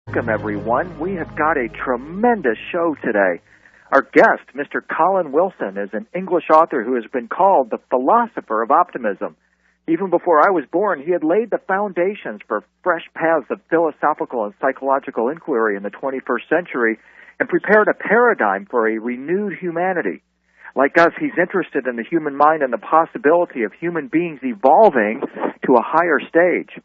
Welcome, everyone. We have got a tremendous show today. Our guest, Mr. Colin Wilson, is an English author who has been called the philosopher of optimism. Even before I was born, he had laid the foundations for fresh paths of philosophical and psychological inquiry in the 21st century and prepared a paradigm for a renewed humanity. Like us, he's interested in the human mind and the possibility of human beings evolving to a higher stage.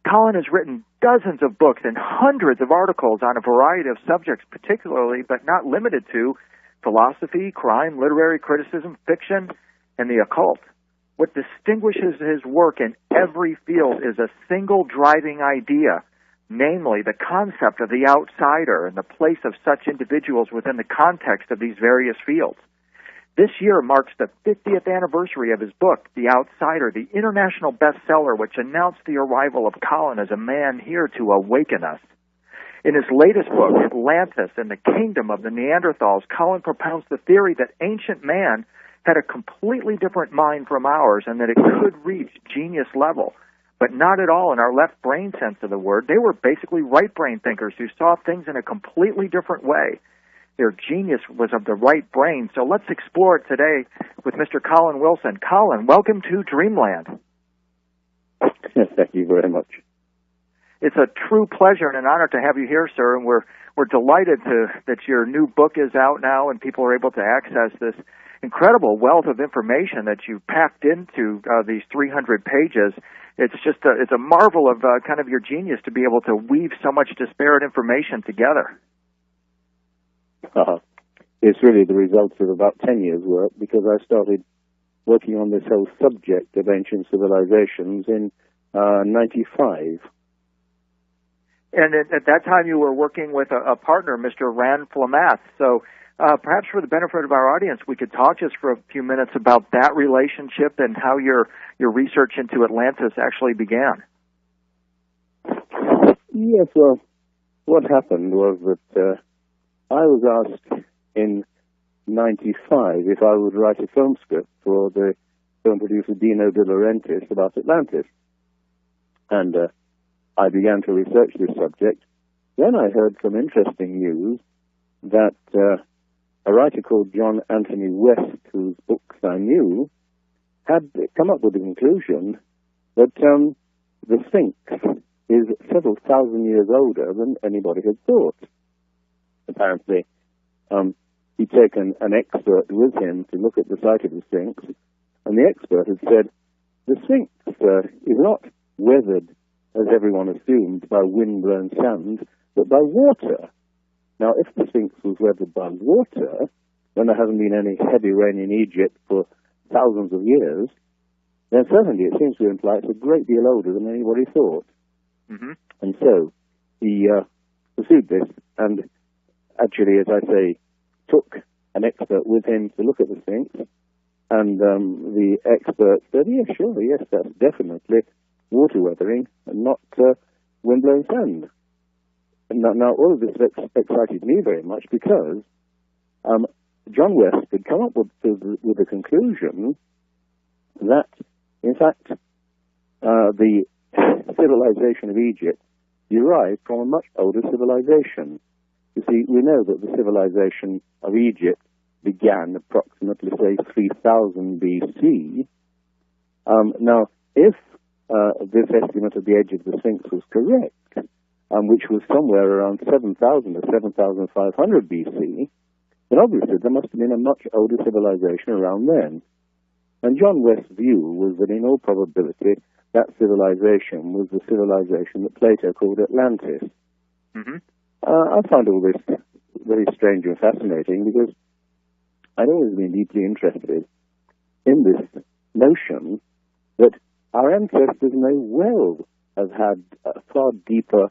Colin has written dozens of books and hundreds of articles on a variety of subjects, particularly, but not limited to, philosophy, crime, literary criticism, fiction, and the occult. What distinguishes his work in every field is a single driving idea, namely the concept of the outsider and the place of such individuals within the context of these various fields. This year marks the 50th anniversary of his book, The Outsider, the international bestseller which announced the arrival of Colin as a man here to awaken us. In his latest book, Atlantis and the Kingdom of the Neanderthals, Colin propounds the theory that ancient man had a completely different mind from ours and that it could reach genius level, but not at all in our left brain sense of the word. They were basically right brain thinkers who saw things in a completely different way. Their genius was of the right brain. So let's explore it today with Mr. Colin Wilson. Colin, welcome to Dreamland. Thank you very much. It's a true pleasure and an honor to have you here, sir, and we're delighted that your new book is out now and people are able to access this incredible wealth of information that you packed into these 300 pages. It's just it's a marvel of kind of your genius to be able to weave so much disparate information together. It's really the result of about 10 years' work, because I started working on this whole subject of ancient civilizations in 95. And at that time you were working with a partner, Mr. Rand Flamath. So perhaps for the benefit of our audience, we could talk just for a few minutes about that relationship and how your research into Atlantis actually began. Yes, well, what happened was that I was asked in 95 if I would write a film script for the film producer Dino De Laurentiis about Atlantis. And I began to research this subject. Then I heard some interesting news that a writer called John Anthony West, whose books I knew, had come up with the conclusion that the Sphinx is several thousand years older than anybody had thought. Apparently, he'd taken an expert with him to look at the site of the Sphinx, and the expert had said, the Sphinx is not weathered, as everyone assumed, by wind-blown sand, but by water. Now, if the Sphinx was weathered by water, when there hasn't been any heavy rain in Egypt for thousands of years, then certainly it seems to imply it's a great deal older than anybody thought. Mm-hmm. And so he pursued this, and actually, as I say, took an expert with him to look at the Sphinx, and the expert said, yes, sure, yes, that's definitely water weathering and not wind-blown sand. And now, all of this excited me very much because John West had come up with the conclusion that, in fact, the civilization of Egypt derived from a much older civilization. You see, we know that the civilization of Egypt began approximately, say, 3000 BC. Now, if this estimate of the age of the Sphinx was correct, which was somewhere around 7000 or 7500 BC, then obviously there must have been a much older civilization around then. And John West's view was that in all probability that civilization was the civilization that Plato called Atlantis. Mm-hmm. I found all this very strange and fascinating because I'd always been deeply interested in this notion that our ancestors may well have had a far deeper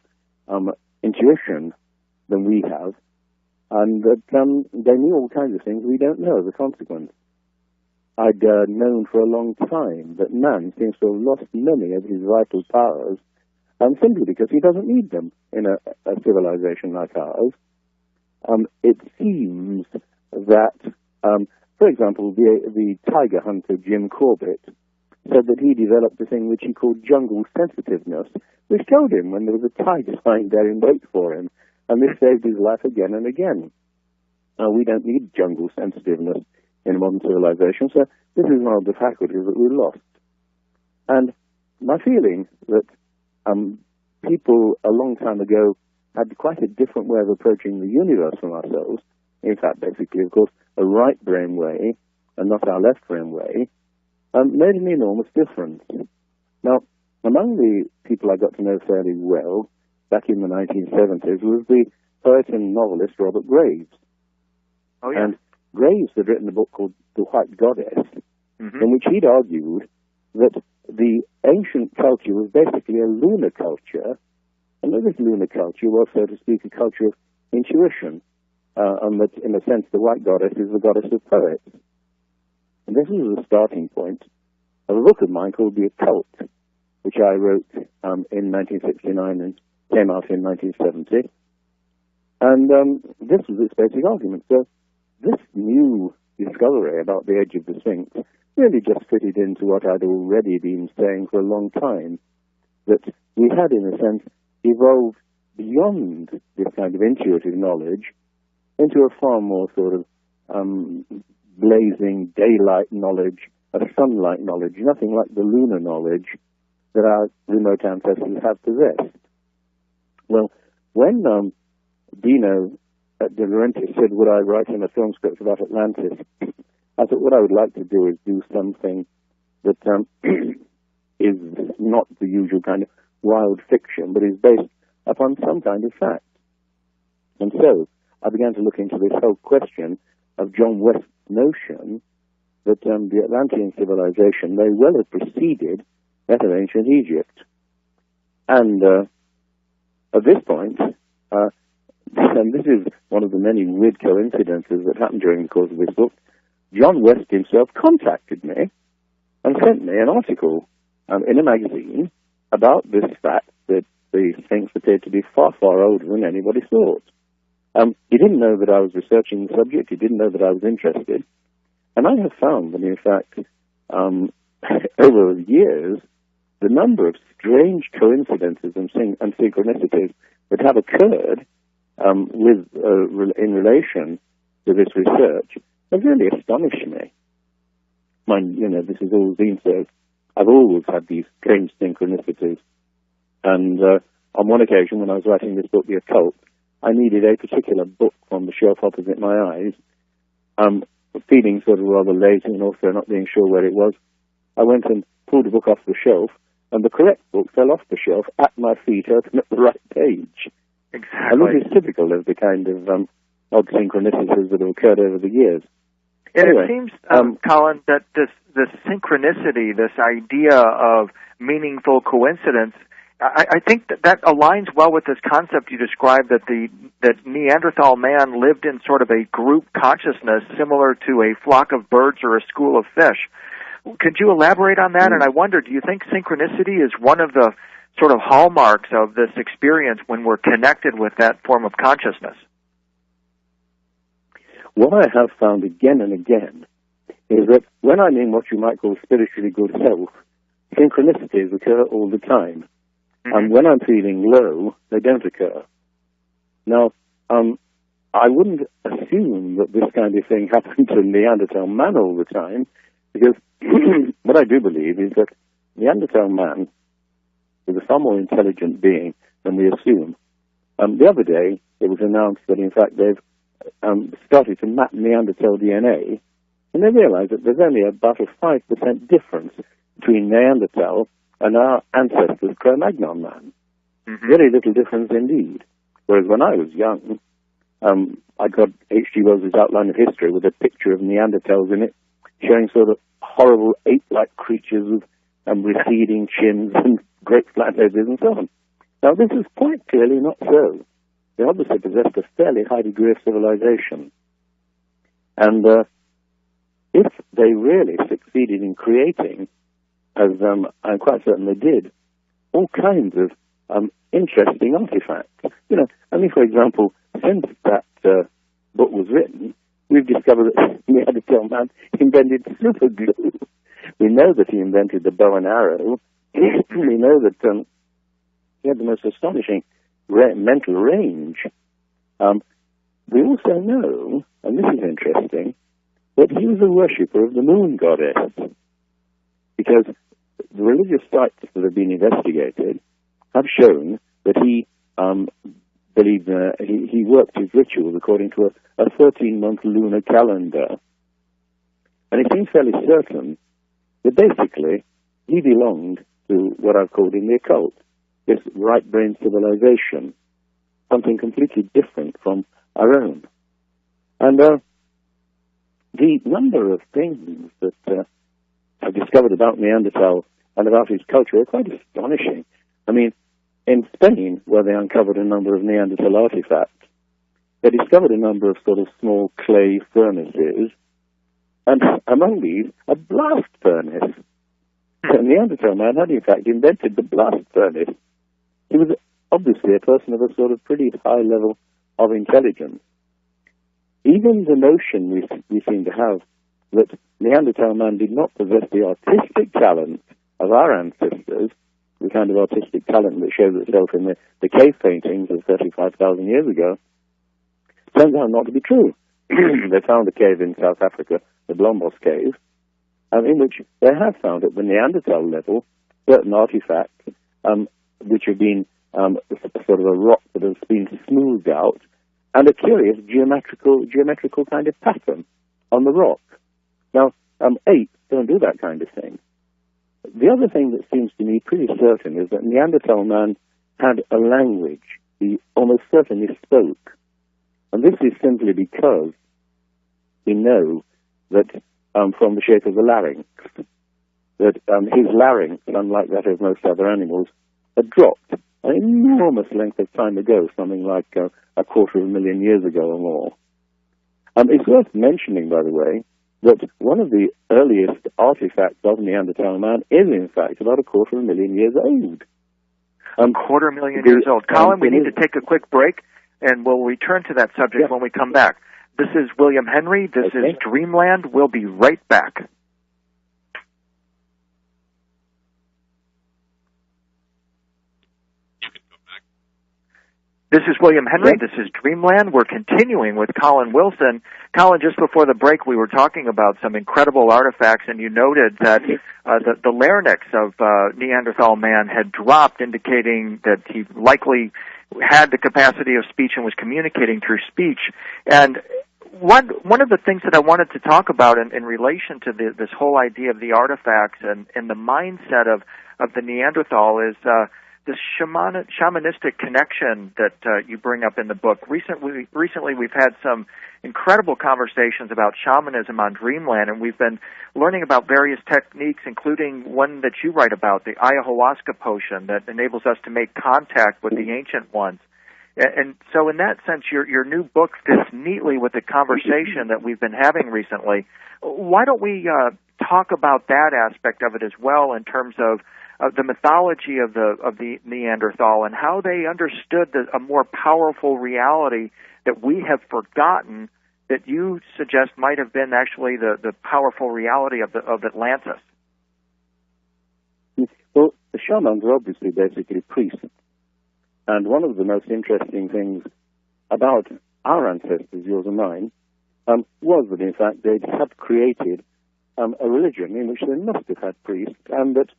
intuition than we have, and that they knew all kinds of things we don't know as a consequence. I'd known for a long time that man seems to have lost many of his vital powers, simply because he doesn't need them in a civilization like ours. It seems that, for example, the tiger hunter Jim Corbett, said that he developed a thing which he called jungle sensitiveness, which told him when there was a tiger lying there in wait for him, and this saved his life again and again. Now, we don't need jungle sensitiveness in modern civilization, so this is one of the faculties that we lost. And my feeling that people a long time ago had quite a different way of approaching the universe from ourselves, in fact, basically, of course, a right brain way and not our left brain way, made an enormous difference. Now, among the people I got to know fairly well back in the 1970s was the poet and novelist Robert Graves. Oh, yeah. And Graves had written a book called The White Goddess, in which he'd argued that the ancient culture was basically a lunar culture, and that this lunar culture was, so to speak, a culture of intuition, and that, in a sense, the White Goddess is the goddess of poets. And this was the starting point of a book of mine called The Occult, which I wrote in 1969 and came out in 1970. And this was its basic argument. So this new discovery about the age of the Sphinx really just fitted into what I'd already been saying for a long time, that we had, in a sense, evolved beyond this kind of intuitive knowledge into a far more sort of blazing daylight knowledge, a sunlight knowledge, nothing like the lunar knowledge that our remote ancestors have possessed. Well, when Dino De Laurentiis said, would I write him a film script about Atlantis, I thought what I would like to do is do something that is not the usual kind of wild fiction, but is based upon some kind of fact. And so I began to look into this whole question of John West's notion that the Atlantean civilization may well have preceded that of ancient Egypt. And at this point, and this is one of the many weird coincidences that happened during the course of this book, John West himself contacted me and sent me an article in a magazine about this fact that the Sphinx appeared to be far, far older than anybody thought. He didn't know that I was researching the subject. He didn't know that I was interested. And I have found that, in fact, over the years, the number of strange coincidences and synchronicities that have occurred in relation to this research have really astonished me. Mind, this has all been so. I've always had these strange synchronicities. And on one occasion, when I was writing this book, The Occult, I needed a particular book from the shelf opposite my eyes. Feeling sort of rather lazy and also not being sure where it was, I went and pulled the book off the shelf, and the correct book fell off the shelf at my feet, open at the right page. Exactly. And this is typical of the kind of odd synchronicities that have occurred over the years. And anyway, it seems, Colin, that this synchronicity, this idea of meaningful coincidence, I think that aligns well with this concept you described that Neanderthal man lived in sort of a group consciousness similar to a flock of birds or a school of fish. Could you elaborate on that? And I wonder, do you think synchronicity is one of the sort of hallmarks of this experience when we're connected with that form of consciousness? What I have found again and again is that when I'm in what you might call spiritually good health, synchronicities occur all the time. And when I'm feeling low, they don't occur. Now, I wouldn't assume that this kind of thing happened to Neanderthal man all the time, because what I do believe is that Neanderthal man is a far more intelligent being than we assume. The other day, it was announced that, in fact, they've started to map Neanderthal DNA, and they realized that there's only about a 5% difference between Neanderthal and our ancestors, Cro-Magnon man. Very little difference indeed. Whereas when I was young, I got H.G. Wells's Outline of History with a picture of Neanderthals in it, showing sort of horrible ape-like creatures with receding chins and great flat noses and so on. Now, this is quite clearly not so. They obviously possessed a fairly high degree of civilization. And if they really succeeded in creating, as I quite certainly did, all kinds of interesting artifacts. For example, since that book was written, we've discovered that Neanderthal man invented super glue, We know that he invented the bow and arrow. We know that he had the most astonishing mental range. We also know, and this is interesting, that he was a worshipper of the moon goddess, because the religious sites that have been investigated have shown that he believed he worked his rituals according to a 13-month lunar calendar. And it seems fairly certain that basically he belonged to what I've called in the occult, this right-brain civilization, something completely different from our own. And the number of things that I've discovered about Neanderthal and about his culture are quite astonishing. I mean, in Spain, where they uncovered a number of Neanderthal artifacts, they discovered a number of sort of small clay furnaces, and among these, a blast furnace. The Neanderthal man had, in fact, invented the blast furnace. He was obviously a person of a sort of pretty high level of intelligence. Even the notion we seem to have that Neanderthal man did not possess the artistic talent of our ancestors, the kind of artistic talent that shows itself in the cave paintings of 35,000 years ago, turns out not to be true. They found a cave in South Africa, the Blombos Cave, in which they have found at the Neanderthal level certain artifacts which have been sort of a rock that has been smoothed out, and a curious geometrical kind of pattern on the rock. Now, apes don't do that kind of thing. The other thing that seems to me pretty certain is that Neanderthal man had a language he almost certainly spoke. And this is simply because we know that from the shape of the larynx, that his larynx, unlike that of most other animals, had dropped an enormous length of time ago, something like 250,000 years ago or more. It's worth mentioning, by the way, that one of the earliest artifacts of Neanderthal man is, in fact, about 250,000 years old. 250,000 years old. Colin, we need to take a quick break, and we'll return to that subject when we come back. This is William Henry. This is Dreamland. We'll be right back. This is William Henry. This is Dreamland. We're continuing with Colin Wilson. Colin, just before the break, we were talking about some incredible artifacts, and you noted that the larynx of Neanderthal man had dropped, indicating that he likely had the capacity of speech and was communicating through speech. And one of the things that I wanted to talk about in relation to this whole idea of the artifacts and the mindset of the Neanderthal is this shamanistic connection that you bring up in the book. Recently, we've had some incredible conversations about shamanism on Dreamland, and we've been learning about various techniques, including one that you write about, the ayahuasca potion that enables us to make contact with the ancient ones. And so in that sense, your new book fits neatly with the conversation that we've been having recently. Why don't we talk about that aspect of it as well, in terms of the mythology of the Neanderthal and how they understood a more powerful reality that we have forgotten, that you suggest might have been actually the powerful reality of Atlantis? Well, the shamans are obviously basically priests. And one of the most interesting things about our ancestors, yours and mine, was that, in fact, they had created a religion in which they must have had priests, and that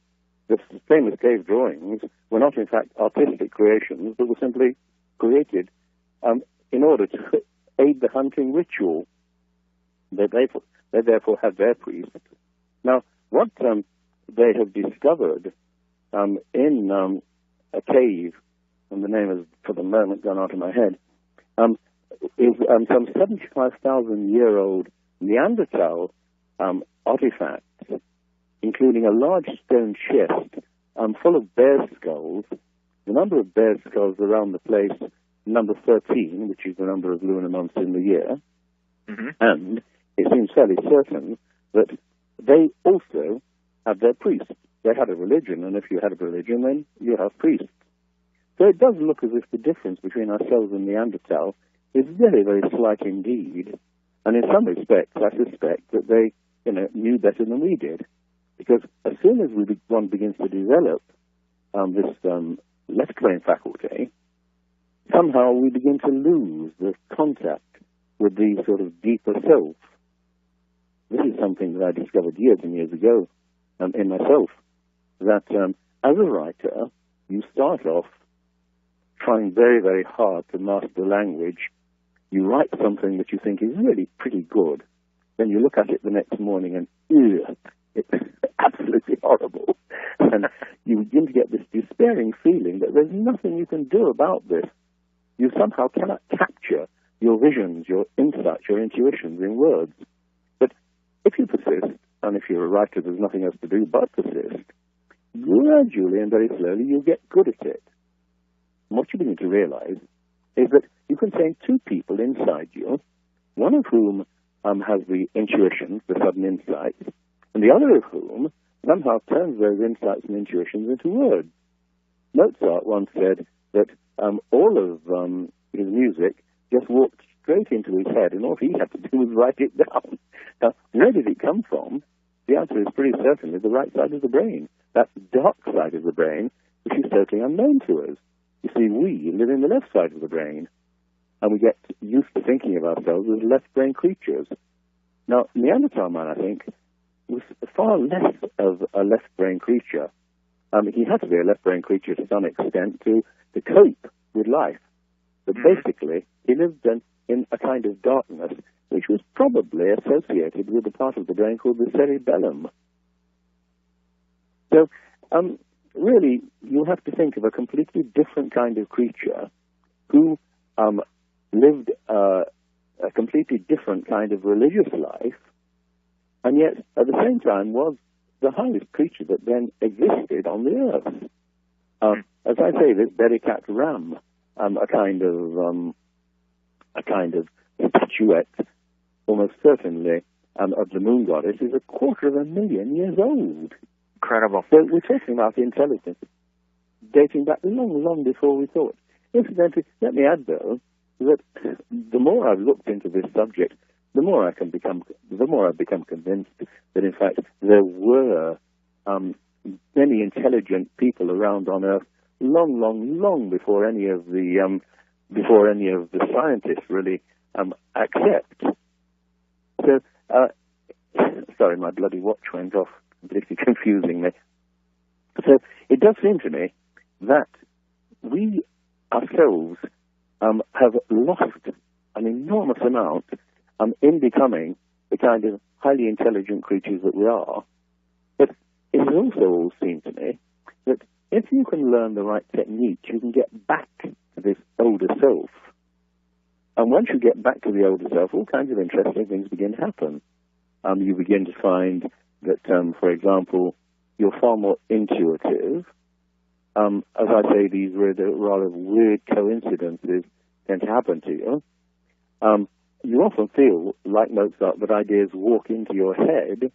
the famous cave drawings were not, in fact, artistic creations, but were simply created in order to aid the hunting ritual. They therefore had their priests. Now, what they have discovered in a cave, and the name has, for the moment, gone out of my head, is some 75,000-year-old Neanderthal artifacts, including a large stone chest full of bear skulls. The number of bear skulls around the place, number 13, which is the number of lunar months in the year. Mm-hmm. And it seems fairly certain that they also had their priests. They had a religion, and if you had a religion, then you have priests. So it does look as if the difference between ourselves and Neanderthal is very, very slight indeed. And in some respects, I suspect that they, knew better than we did. Because as soon as one begins to develop this left brain faculty, somehow we begin to lose the contact with the sort of deeper self. This is something that I discovered years and years ago in myself, that as a writer, you start off trying very, very hard to master language. You write something that you think is really pretty good. Then you look at it the next morning and, it's absolutely horrible. And you begin to get this despairing feeling that there's nothing you can do about this. You somehow cannot capture your visions, your insights, your intuitions in words. But if you persist, and if you're a writer, there's nothing else to do but persist, gradually and very slowly you'll get good at it. And what you begin to realize is that you contain two people inside you, one of whom has the intuitions, the sudden insights, and the other of whom somehow turns those insights and intuitions into words. Mozart once said that all of his music just walked straight into his head, and all he had to do was write it down. Now, where did it come from? The answer is pretty certainly the right side of the brain, that dark side of the brain, which is totally unknown to us. You see, we live in the left side of the brain, and we get used to thinking of ourselves as left-brain creatures. Now, Neanderthal man, I think, was far less of a left-brain creature. He had to be a left-brain creature to some extent to cope with life. But basically, he lived in a kind of darkness which was probably associated with a part of the brain called the cerebellum. So, really, you have to think of a completely different kind of creature who lived a completely different kind of religious life, and yet, at the same time, was the highest creature that then existed on the earth. As I say, this Bericat ram, a kind of statuette, almost certainly, of the moon goddess, is 250,000 years old. Incredible. So we're talking about intelligence dating back long, long before we thought. Incidentally, let me add, though, that the more I've looked into this subject, the more I've become convinced that, in fact, there were many intelligent people around on Earth long, long, long before any of the scientists really accept. So, sorry, my bloody watch went off, completely confusing me. So it does seem to me that we ourselves have lost an enormous amount in becoming the kind of highly intelligent creatures that we are. But it has also all seemed to me that if you can learn the right technique, you can get back to this older self. And once you get back to the older self, all kinds of interesting things begin to happen. You begin to find that, for example, you're far more intuitive. As I say, these rather weird coincidences tend to happen to you. You often feel, like Mozart, that ideas walk into your head,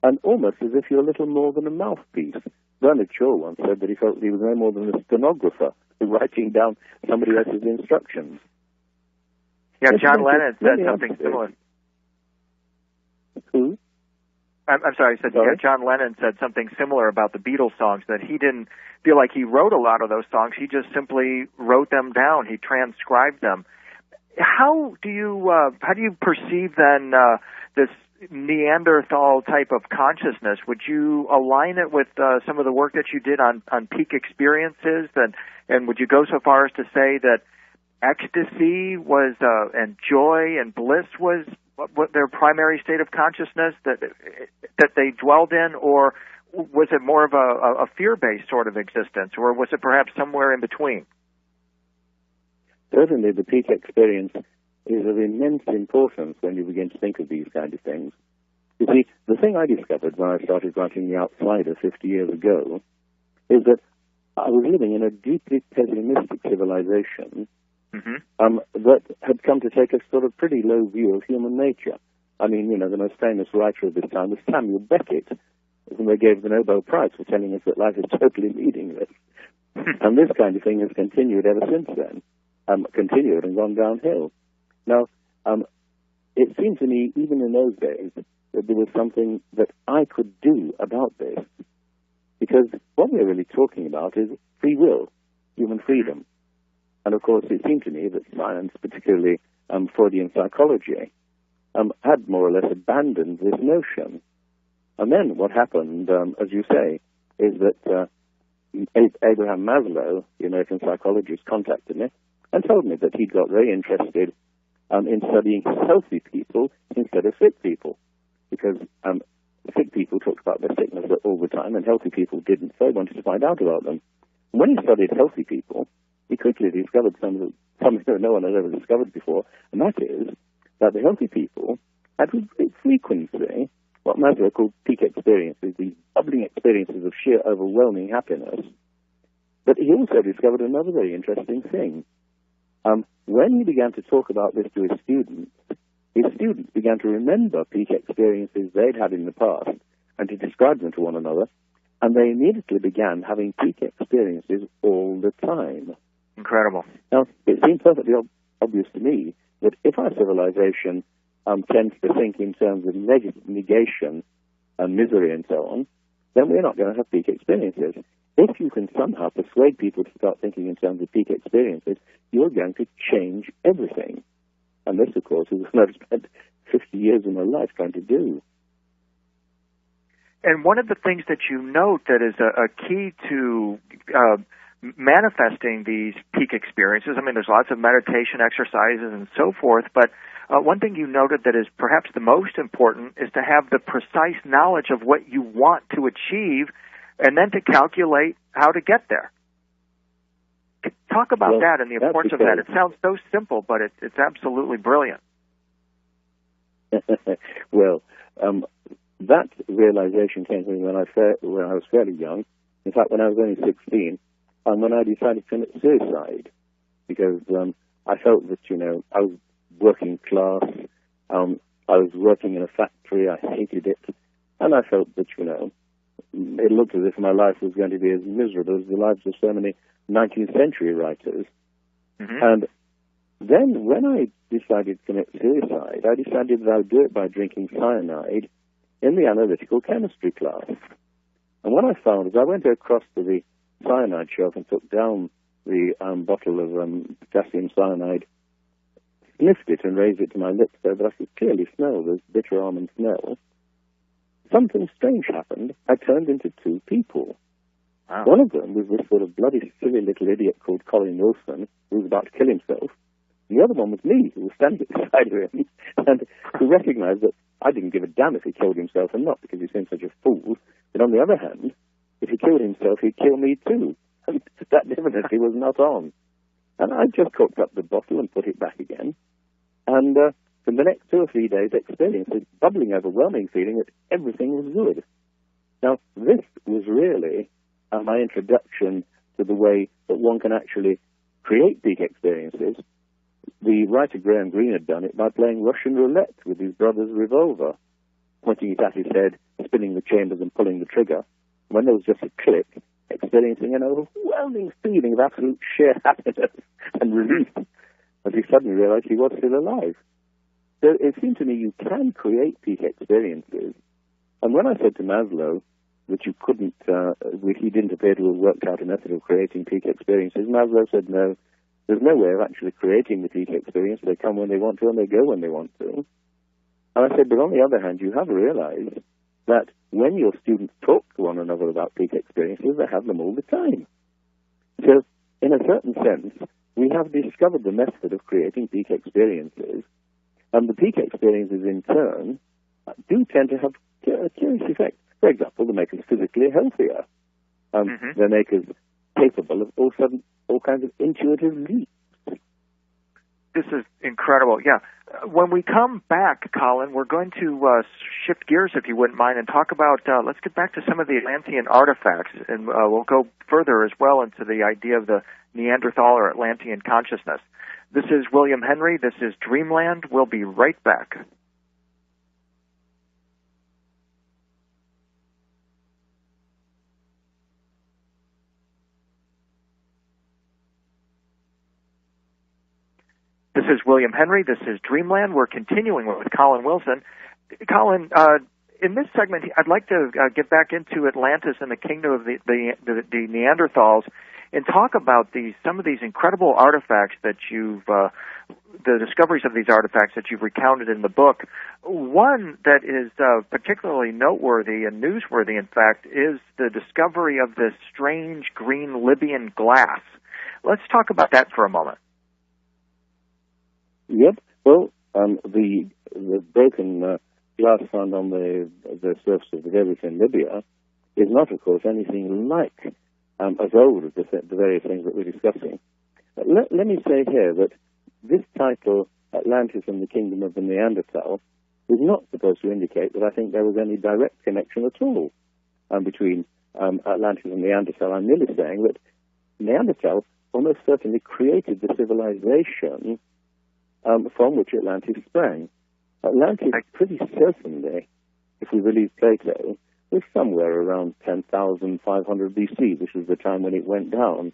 and almost as if you're a little more than a mouthpiece. Bernard Shaw once said that he felt he was no more than a stenographer writing down somebody else's instructions. Yeah, John Lennon said something similar. Who? I'm sorry, John Lennon said something similar about the Beatles songs, that he didn't feel like he wrote a lot of those songs. He just simply wrote them down. He transcribed them. How do you perceive then this Neanderthal type of consciousness? Would you align it with some of the work that you did on peak experiences, and would you go so far as to say that ecstasy was and joy and bliss was what their primary state of consciousness that they dwelled in, or was it more of a fear-based sort of existence, or was it perhaps somewhere in between? Certainly, the peak experience is of immense importance when you begin to think of these kind of things. You see, the thing I discovered when I started writing The Outsider 50 years ago is that I was living in a deeply pessimistic civilization that had come to take a sort of pretty low view of human nature. I mean, the most famous writer of this time was Samuel Beckett, whom they gave the Nobel Prize for telling us that life is totally meaningless. And this kind of thing has continued ever since then. Continued and gone downhill. Now, it seemed to me, even in those days, that there was something that I could do about this. Because what we're really talking about is free will, human freedom. And of course, it seemed to me that science, particularly Freudian psychology, had more or less abandoned this notion. And then what happened, as you say, is that Abraham Maslow, the American psychologist, contacted me and told me that he got very interested in studying healthy people instead of sick people. Because sick people talked about their sickness all the time, and healthy people didn't, so he wanted to find out about them. And when he studied healthy people, he quickly discovered something that no one had ever discovered before, and that is that the healthy people had with great frequency what Maslow called peak experiences, these bubbling experiences of sheer overwhelming happiness. But he also discovered another very interesting thing. When he began to talk about this to his students began to remember peak experiences they'd had in the past and to describe them to one another, and they immediately began having peak experiences all the time. Incredible. Now, it seemed perfectly obvious to me that if our civilization tends to think in terms of negation and misery and so on, then we're not going to have peak experiences. If you can somehow persuade people to start thinking in terms of peak experiences, you're going to change everything. And this, of course, is what I've spent 50 years of my life trying to do. And one of the things that you note that is a key to manifesting these peak experiences, I mean, there's lots of meditation exercises and so forth, but one thing you noted that is perhaps the most important is to have the precise knowledge of what you want to achieve and then to calculate how to get there. Talk about that and the importance of that. It sounds so simple, but it's absolutely brilliant. Well, that realization came to me when I was fairly young. In fact, when I was only 16, and when I decided to commit suicide, because I felt that, I was working class, I was working in a factory, I hated it, and I felt that, it looked as if my life was going to be as miserable as the lives of so many 19th century writers. Mm-hmm. And then when I decided to commit suicide, I decided that I would do it by drinking cyanide in the analytical chemistry class. And what I found is I went across to the cyanide shelf and took down the bottle of potassium cyanide, sniffed it and raised it to my lips so that I could clearly smell the bitter almond smell. Something strange happened. I turned into two people. Wow. One of them was this sort of bloody, silly little idiot called Colin Wilson, who was about to kill himself. And the other one was me, who was standing beside him, and who recognized that I didn't give a damn if he killed himself or not, because he seemed such a fool. But on the other hand, if he killed himself, he'd kill me too. And that definitely was not on. And I just corked up the bottle and put it back again. And for the next 2 or 3 days, experienced this bubbling, overwhelming feeling that everything was good. Now, this was really my introduction to the way that one can actually create peak experiences. The writer Graham Greene had done it by playing Russian roulette with his brother's revolver, pointing it at his head, spinning the chambers and pulling the trigger. When there was just a click, experiencing an overwhelming feeling of absolute sheer happiness and relief as he suddenly realized he was still alive. So it seemed to me you can create peak experiences. And when I said to Maslow that you couldn't, he didn't appear to have worked out a method of creating peak experiences, Maslow said, no, there's no way of actually creating the peak experience. They come when they want to and they go when they want to. And I said, but on the other hand, you have realized that when your students talk to one another about peak experiences, they have them all the time. So, in a certain sense, we have discovered the method of creating peak experiences, and the peak experiences, in turn, do tend to have a curious effect. For example, they make us physically healthier. They make us capable of all kinds of intuitive leaps. This is incredible. Yeah. When we come back, Colin, we're going to shift gears, if you wouldn't mind, and talk about, let's get back to some of the Atlantean artifacts, and we'll go further as well into the idea of the Neanderthal or Atlantean consciousness. This is William Henry. This is Dreamland. We'll be right back. This is William Henry. This is Dreamland. We're continuing with Colin Wilson. Colin, in this segment, I'd like to get back into Atlantis and the kingdom of the Neanderthals, and talk about some of these incredible artifacts that the discoveries of these artifacts that you've recounted in the book. One that is particularly noteworthy and newsworthy, in fact, is the discovery of this strange green Libyan glass. Let's talk about that for a moment. Yep. Well, the broken glass found on the surface of the desert in Libya is not, of course, anything like as old as the various things that we're discussing. Let me say here that this title, Atlantis and the Kingdom of the Neanderthal, is not supposed to indicate that I think there was any direct connection at all between Atlantis and Neanderthal. I'm merely saying that Neanderthal almost certainly created the civilization from which Atlantis sprang. Atlantis, pretty certainly, if we believe Plato, was somewhere around 10,500 BC. This was the time when it went down.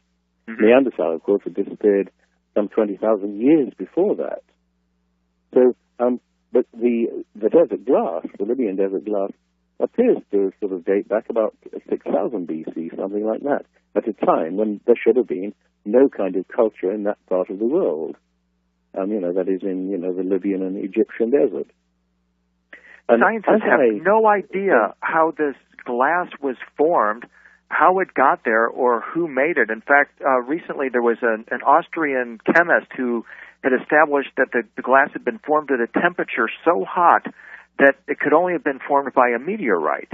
Mm-hmm. Neanderthal, of course, had disappeared some 20,000 years before that. So, but the desert glass, the Libyan desert glass, appears to sort of date back about 6,000 BC, something like that, at a time when there should have been no kind of culture in that part of the world. That is in, the Libyan and Egyptian desert. And scientists have no idea how this glass was formed, how it got there, or who made it. In fact, recently there was an Austrian chemist who had established that the glass had been formed at a temperature so hot that it could only have been formed by a meteorite.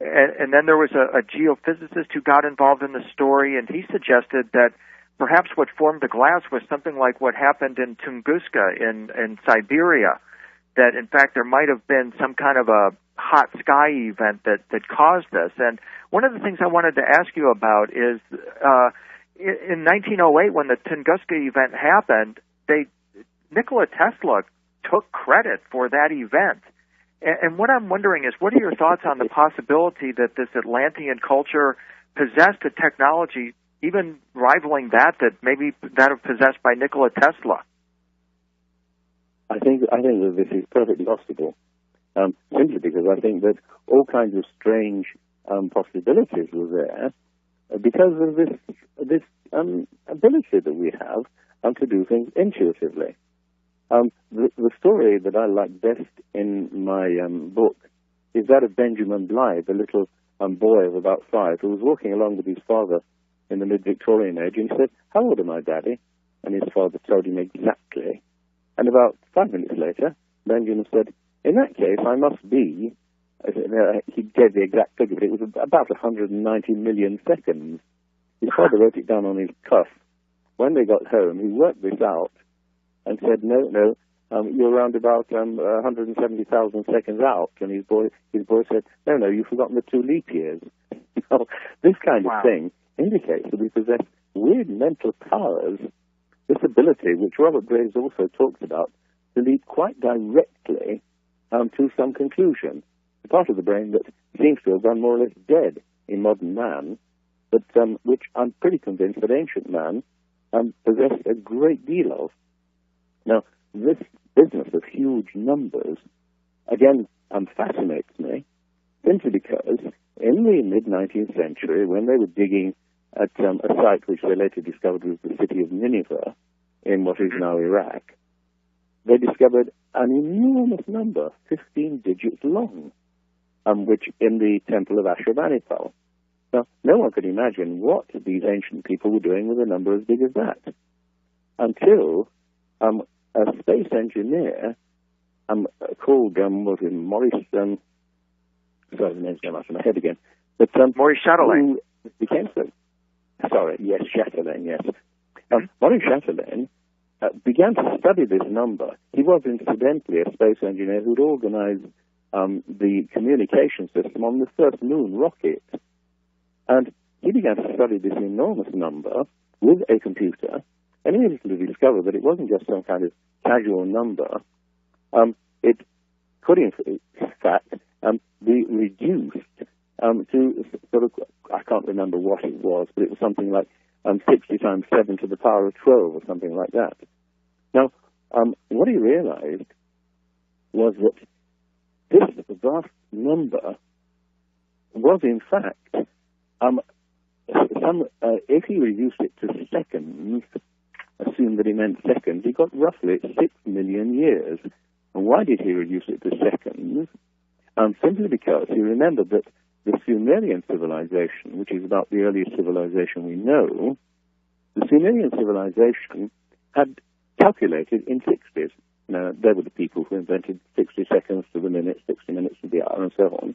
And then there was a geophysicist who got involved in the story, and he suggested that perhaps what formed the glass was something like what happened in Tunguska in Siberia, that in fact there might have been some kind of a hot sky event that caused this. And one of the things I wanted to ask you about is in 1908 when the Tunguska event happened, Nikola Tesla took credit for that event. And what I'm wondering is, what are your thoughts on the possibility that this Atlantean culture possessed a technology even rivaling that maybe that was possessed by Nikola Tesla? I think that this is perfectly possible, simply because I think that all kinds of strange possibilities were there because of this ability that we have to do things intuitively. The story that I like best in my book is that of Benjamin Blythe, a little boy of about 5 who was walking along with his father in the mid-Victorian age, and he said, "How old am I, Daddy?" And his father told him exactly. And about 5 minutes later, Benjamin said, "In that case, I must be," he gave the exact figure, but it was about 190 million seconds. His father wrote it down on his cuff. When they got home, he worked this out and said, no, you're around about 170,000 seconds out. And his boy said, no, you've forgotten the 2 leap years. This kind of thing indicates that we possess weird mental powers, this ability, which Robert Graves also talks about, to lead quite directly to some conclusion. The part of the brain that seems to have gone more or less dead in modern man, but which I'm pretty convinced that ancient man possessed a great deal of. Now, this business of huge numbers, again, fascinates me, simply because in the mid-19th century, when they were digging at a site which they later discovered was the city of Nineveh in what is now Iraq, they discovered an enormous number, 15 digits long, which in the temple of Ashurbanipal. Now, no one could imagine what these ancient people were doing with a number as big as that, until a space engineer called, Maurice, sorry, the name's going out of my head again, but Maurice Chatelain. Became so. Sorry, yes, Chatelain, yes. Maurice Chatelain began to study this number. He was incidentally a space engineer who'd organized the communication system on the first moon rocket. And he began to study this enormous number with a computer, and immediately discovered that it wasn't just some kind of casual number. It could, in fact, be reduced to sort of, I can't remember what it was, but it was something like 60 times 7 to the power of 12 or something like that. Now, what he realized was that this vast number was in fact, if he reduced it to seconds, assume that he meant seconds, he got roughly 6 million years. And why did he reduce it to seconds? Simply because he remembered that the Sumerian civilization, which is about the earliest civilization we know, the Sumerian civilization had calculated in 60s. Now, they were the people who invented 60 seconds to the minute, 60 minutes to the hour, and so on.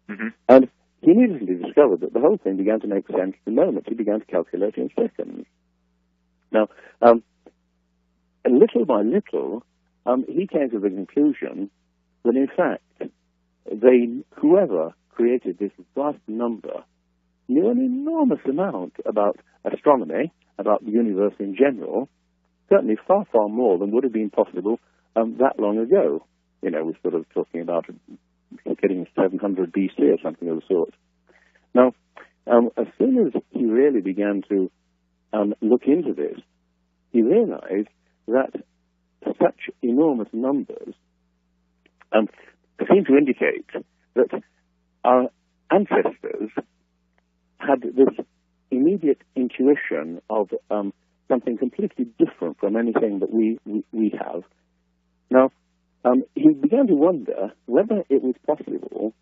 Mm-hmm. And he immediately discovered that the whole thing began to make sense the moment he began to calculate in seconds. Now, little by little, he came to the conclusion that, in fact, whoever created this vast number knew an enormous amount about astronomy, about the universe in general, certainly far, far more than would have been possible that long ago. You know, we're sort of talking about getting 700 BC or something of the sort. Now, as soon as he really began to look into this, he realized that such enormous numbers seem to indicate that our ancestors had this immediate intuition of something completely different from anything that we have. Now, he began to wonder whether it was possible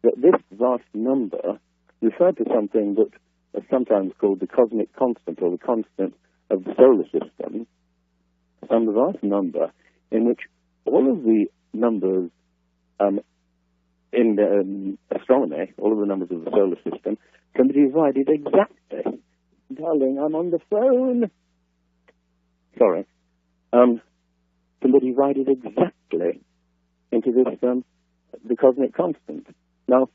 that this vast number referred to something that is sometimes called the cosmic constant, or the constant of the solar system, some vast number in which all of the numbers in astronomy, all of the numbers of the solar system, can be divided exactly. Darling, I'm on the phone. Sorry. Can be divided exactly into this, the cosmic constant. Now,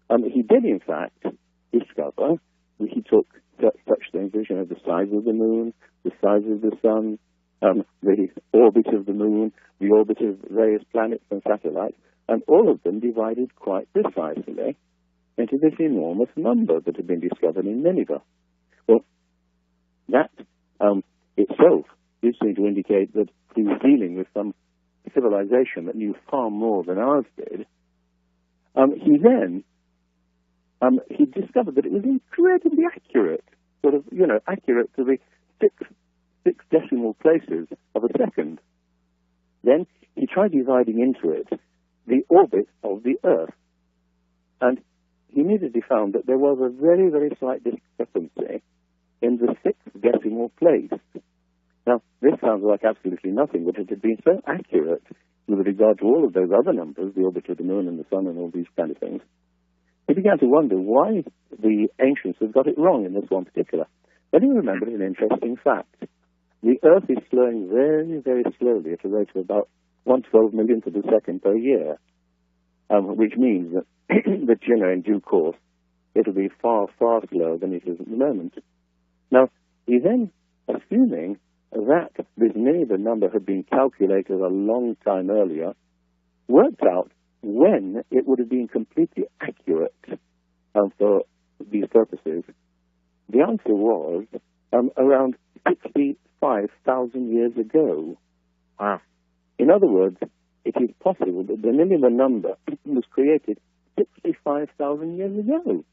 he did, in fact, discover, he took such things as, the size of the moon, the size of the sun, the orbit of the moon, the orbit of various planets and satellites, and all of them divided quite precisely into this enormous number that had been discovered in Nineveh. Well, that itself did seem to indicate that he was dealing with some civilization that knew far more than ours did. He then he discovered that it was incredibly accurate, accurate to the six decimal places of a second. Then he tried dividing into it the orbit of the Earth, and he immediately found that there was a very, very slight discrepancy in the sixth decimal place. Now, this sounds like absolutely nothing, but it had been so accurate with regard to all of those other numbers, the orbit of the moon and the sun and all these kind of things. He began to wonder why the ancients had got it wrong in this one particular. Then he remembered an interesting fact. The Earth is slowing very, very slowly at a rate of about 1/12 millionth of a second per year, which means that, in due course, it'll be far, far slower than it is at the moment. Now, he then, assuming that this Nineveh number had been calculated a long time earlier, worked out when it would have been completely accurate for these purposes. The answer was around 65,000 years ago. Wow. In other words, it is possible that the Nineveh number was created 65,000 years ago.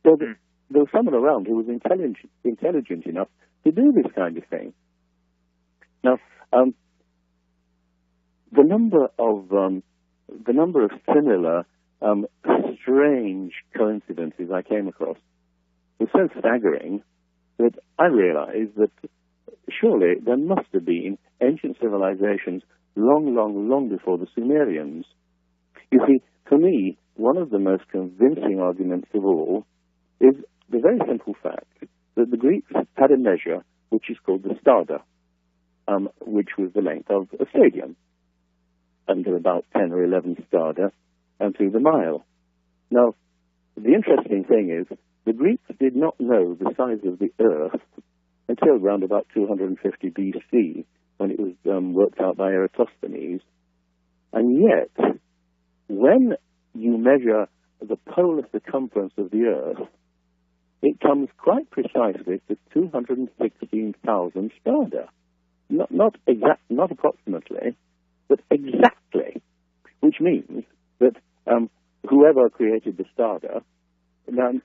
So there was someone around who was intelligent enough to do this kind of thing. Now, the number of similar strange coincidences I came across was so staggering that I realized that surely there must have been ancient civilizations long before the Sumerians. You see, for me, one of the most convincing arguments of all is the very simple fact that the Greeks had a measure which is called the stada, which was the length of a stadium, under about 10 or 11 stada, and through the mile. Now, the interesting thing is, the Greeks did not know the size of the Earth until around about 250 BC, when it was worked out by Eratosthenes. And yet, when you measure the polar circumference of the Earth, it comes quite precisely to 216,000 stada. Not approximately, but exactly, which means that God created the stardust.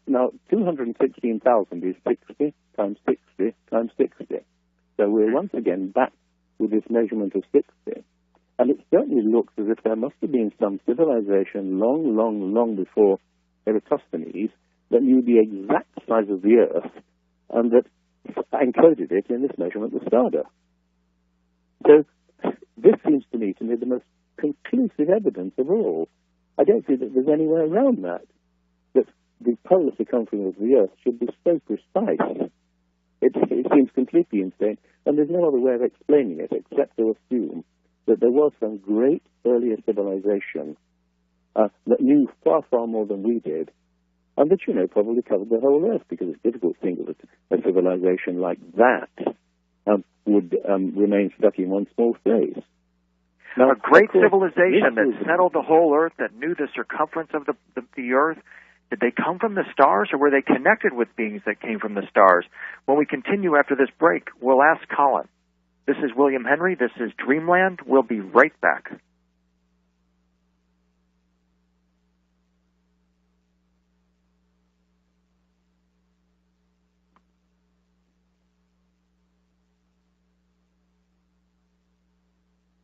Now 216,000 is 60 times 60 times 60. So we're once again back with this measurement of 60. And it certainly looks as if there must have been some civilization long, long, long before Eratosthenes that knew the exact size of the Earth and that encoded it in this measurement of stardust. So this seems to me the most conclusive evidence of all. I don't see that there's any way around that the polar circumference of the Earth should be so precise. It seems completely insane, and there's no other way of explaining it except to assume that there was some great earlier civilization that knew far, far more than we did, and that, probably covered the whole Earth, because it's difficult to think of a civilization like that would remain stuck in one small place. Now, a great civilization that settled the whole Earth, that knew the circumference of the Earth. Did they come from the stars, or were they connected with beings that came from the stars? When we continue after this break, we'll ask Colin. This is William Henry. This is Dreamland. We'll be right back.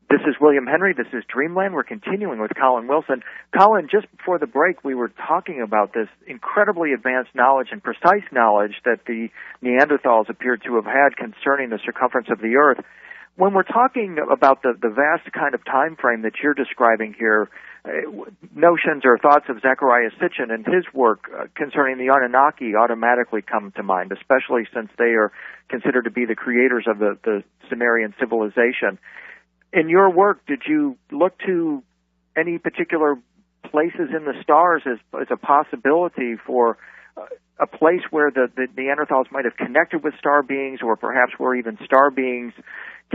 This is William Henry. This is Dreamland. We're continuing with Colin Wilson. Colin, just before the break, we were talking about this incredibly advanced knowledge and precise knowledge that the Neanderthals appeared to have had concerning the circumference of the Earth. When we're talking about the vast kind of time frame that you're describing here, notions or thoughts of Zecharia Sitchin and his work concerning the Anunnaki automatically come to mind, especially since they are considered to be the creators of the Sumerian civilization. In your work, did you look to any particular places in the stars as a possibility for a place where the Neanderthals might have connected with star beings, or perhaps where even star beings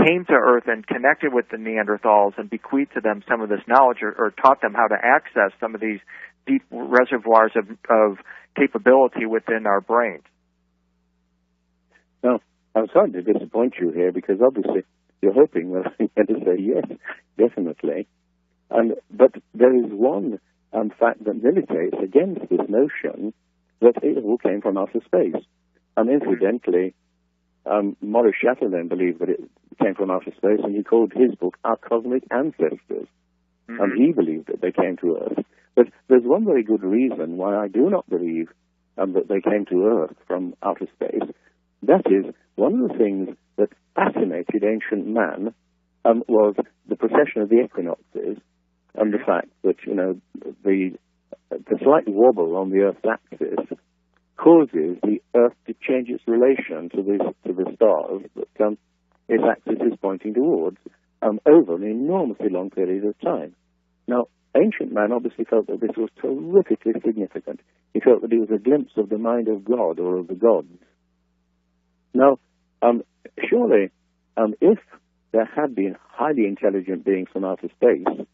came to Earth and connected with the Neanderthals and bequeathed to them some of this knowledge, or taught them how to access some of these deep reservoirs of capability within our brains? No, I'm sorry to disappoint you here, because obviously you're hoping that I'm going to say yes, definitely. But there is one fact that militates against this notion that it all came from outer space. And incidentally, Maurice Chatelain believed that it came from outer space, and he called his book Our Cosmic Ancestors. Mm-hmm. And he believed that they came to Earth. But there's one very good reason why I do not believe that they came to Earth from outer space. That is, one of the things that fascinated ancient man was the precession of the equinoxes, and the fact that, the slight wobble on the Earth's axis causes the Earth to change its relation to the stars that its axis is pointing towards over an enormously long period of time. Now, ancient man obviously felt that this was terrifically significant. He felt that it was a glimpse of the mind of God, or of the gods. Now, surely, if there had been highly intelligent beings from outer space,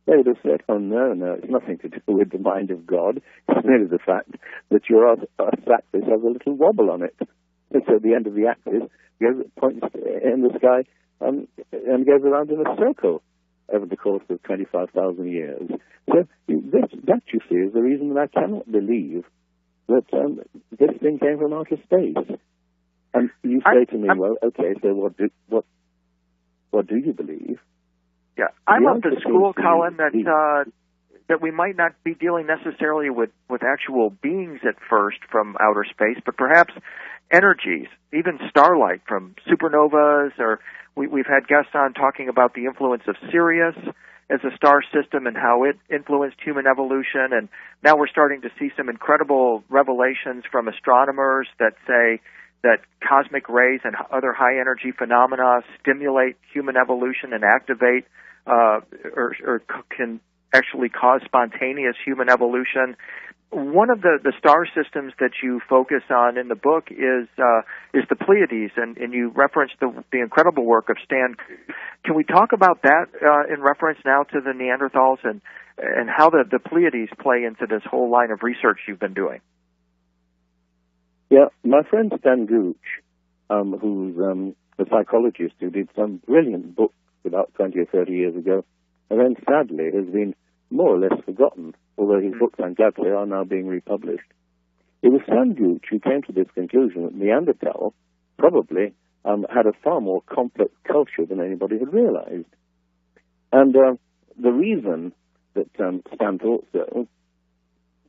they would have said, oh, no, it's nothing to do with the mind of God. It's merely the fact that your Earth's axis has a little wobble on it. And so the end of the axis points in the sky and goes around in a circle over the course of 25,000 years. So that, you see, is the reason that I cannot believe that this thing came from outer space. And you say to me, well, okay, so what do you believe? Yeah, I'm of the school, Colin, that we might not be dealing necessarily with actual beings at first from outer space, but perhaps energies, even starlight from supernovas, or we've had guests on talking about the influence of Sirius as a star system and how it influenced human evolution, and now we're starting to see some incredible revelations from astronomers that say that cosmic rays and other high-energy phenomena stimulate human evolution and activate or can actually cause spontaneous human evolution. One of the star systems that you focus on in the book is the Pleiades, and you referenced the incredible work of Stan. Can we talk about that in reference now to the Neanderthals and how the Pleiades play into this whole line of research you've been doing? Yeah, my friend Stan Gooch, who's a psychologist who did some brilliant books about 20 or 30 years ago, and then sadly has been more or less forgotten although his books, undoubtedly, are now being republished. It was Stan Gooch who came to this conclusion that Neanderthal probably had a far more complex culture than anybody had realized. And the reason that Stan thought so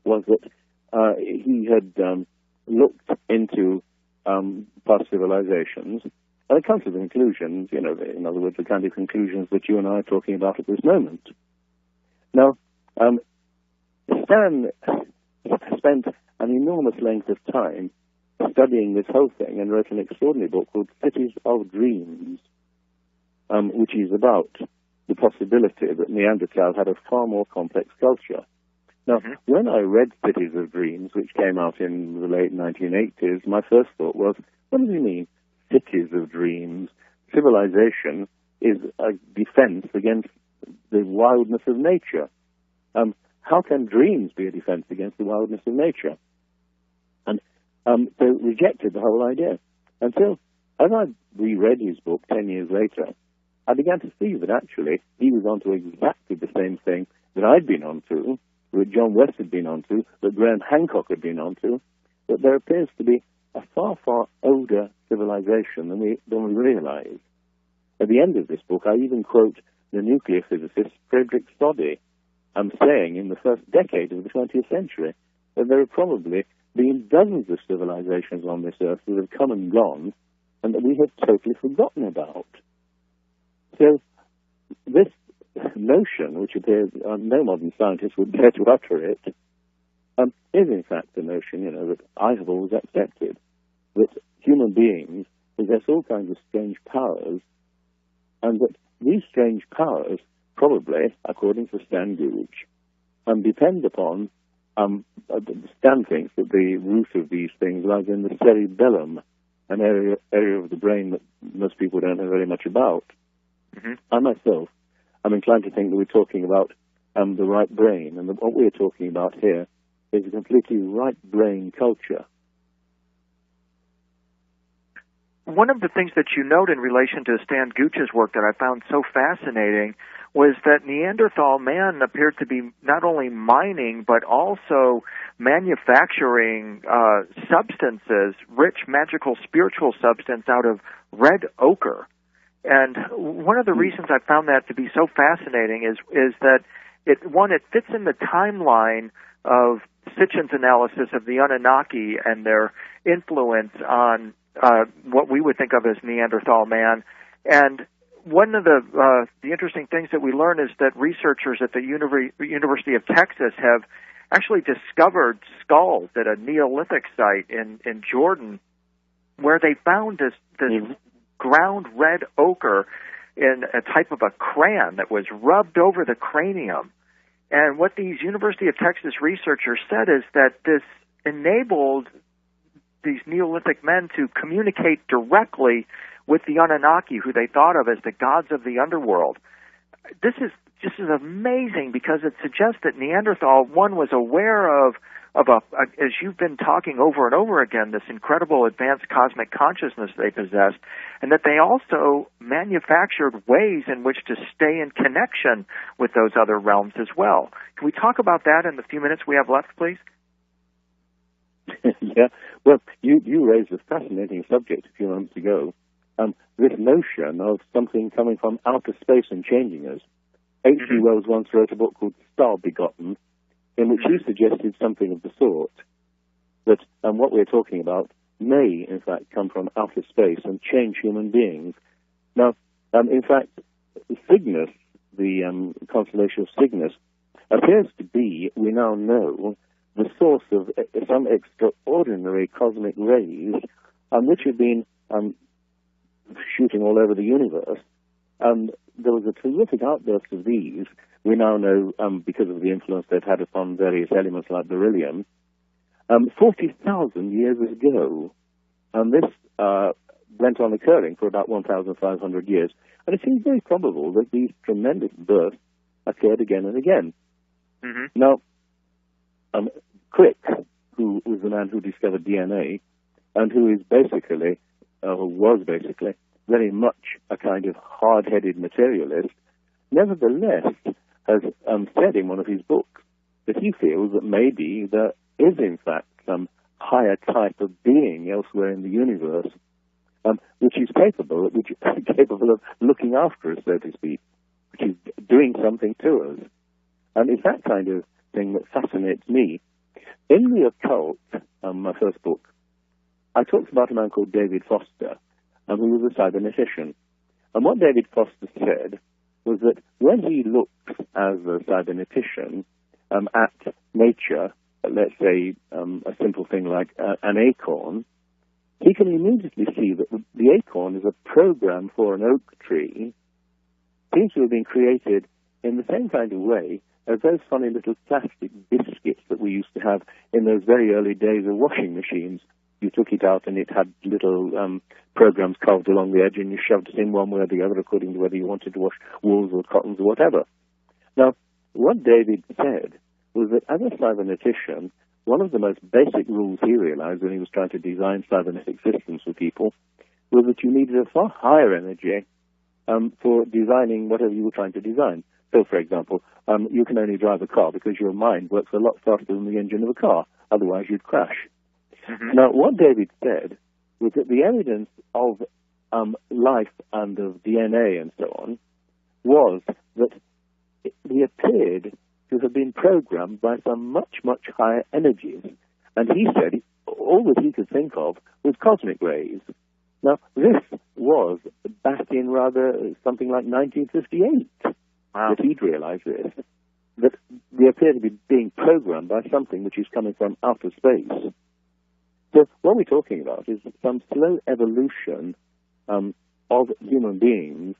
was that he had looked into past civilizations and come to the conclusions, in other words, the kind of conclusions that you and I are talking about at this moment. Now, Stan spent an enormous length of time studying this whole thing and wrote an extraordinary book called Cities of Dreams, which is about the possibility that Neanderthal had a far more complex culture. Now, when I read Cities of Dreams, which came out in the late 1980s, my first thought was, what does he mean, Cities of Dreams? Civilization is a defense against the wildness of nature. How can dreams be a defense against the wildness of nature? And they rejected the whole idea. And so, as I reread his book 10 years later, I began to see that actually he was onto exactly the same thing that I'd been onto, that John West had been onto, that Graham Hancock had been onto, that there appears to be a far, far older civilization than we realize. At the end of this book, I even quote the nuclear physicist Frederick Soddy, saying in the first decade of the 20th century that there have probably been dozens of civilizations on this earth that have come and gone and that we have totally forgotten about. So this notion, which appears no modern scientist would dare to utter it, is in fact the notion, that I have always accepted, that human beings possess all kinds of strange powers, and that these strange powers probably, according to Stan Gooch, depend upon, Stan thinks that the root of these things lies in the cerebellum, an area of the brain that most people don't know very much about. I myself, I'm inclined to think that we're talking about the right brain, and what we're talking about here is a completely right brain culture. One of the things that you note in relation to Stan Gooch's work that I found so fascinating was that Neanderthal man appeared to be not only mining, but also manufacturing substances, rich, magical, spiritual substance out of red ochre. And one of the reasons I found that to be so fascinating is that it fits in the timeline of Sitchin's analysis of the Anunnaki and their influence on what we would think of as Neanderthal man. And one of the interesting things that we learn is that researchers at the University of Texas have actually discovered skulls at a Neolithic site in Jordan where they found this ground red ochre in a type of a crayon that was rubbed over the cranium. And what these University of Texas researchers said is that this enabled these Neolithic men to communicate directly with the Anunnaki, who they thought of as the gods of the underworld. This is amazing because it suggests that Neanderthal, one, was aware of as you've been talking over and over again, this incredible advanced cosmic consciousness they possessed, and that they also manufactured ways in which to stay in connection with those other realms as well. Can we talk about that in the few minutes we have left, please? Yeah. Well, you raised a fascinating subject a few moments ago. This notion of something coming from outer space and changing us. H.G. Wells once wrote a book called Star Begotten, in which he suggested something of the sort, that what we're talking about may, in fact, come from outer space and change human beings. Now, in fact, Cygnus, the constellation of Cygnus, appears to be, we now know, the source of some extraordinary cosmic rays, which have been shooting all over the universe. There was a terrific outburst of these, we now know, because of the influence they've had upon various elements like beryllium, 40,000 years ago. And this went on occurring for about 1,500 years. And it seems very probable that these tremendous bursts occurred again and again. Now, Crick, who was the man who discovered DNA, and who is basically, was basically, very much a kind of hard-headed materialist, nevertheless has said in one of his books that he feels that maybe there is, in fact, some higher type of being elsewhere in the universe, which is capable of looking after us, so to speak, which is doing something to us. And it's that kind of thing that fascinates me. In The Occult, my first book, I talked about a man called David Foster, who was a cybernetician. And what David Foster said was that when he looks as a cybernetician at nature, let's say a simple thing like an acorn, he can immediately see that the acorn is a program for an oak tree, seems to have been created in the same kind of way as those funny little plastic biscuits that we used to have in those very early days of washing machines. You took it out and it had little programs carved along the edge, and you shoved it in one way or the other according to whether you wanted to wash wools or cottons or whatever. Now, what David said was that as a cybernetician, one of the most basic rules he realized when he was trying to design cybernetic systems for people was that you needed a far higher energy for designing whatever you were trying to design. So, for example, you can only drive a car because your mind works a lot faster than the engine of a car. Otherwise, you'd crash. Mm-hmm. Now, what David said was that the evidence of life and of DNA and so on was that he appeared to have been programmed by some much, much higher energies. And he said all that he could think of was cosmic rays. Now, this was back in rather something like 1958 that he'd realized this, that they appear to be being programmed by something which is coming from outer space. So what we're talking about is some slow evolution of human beings,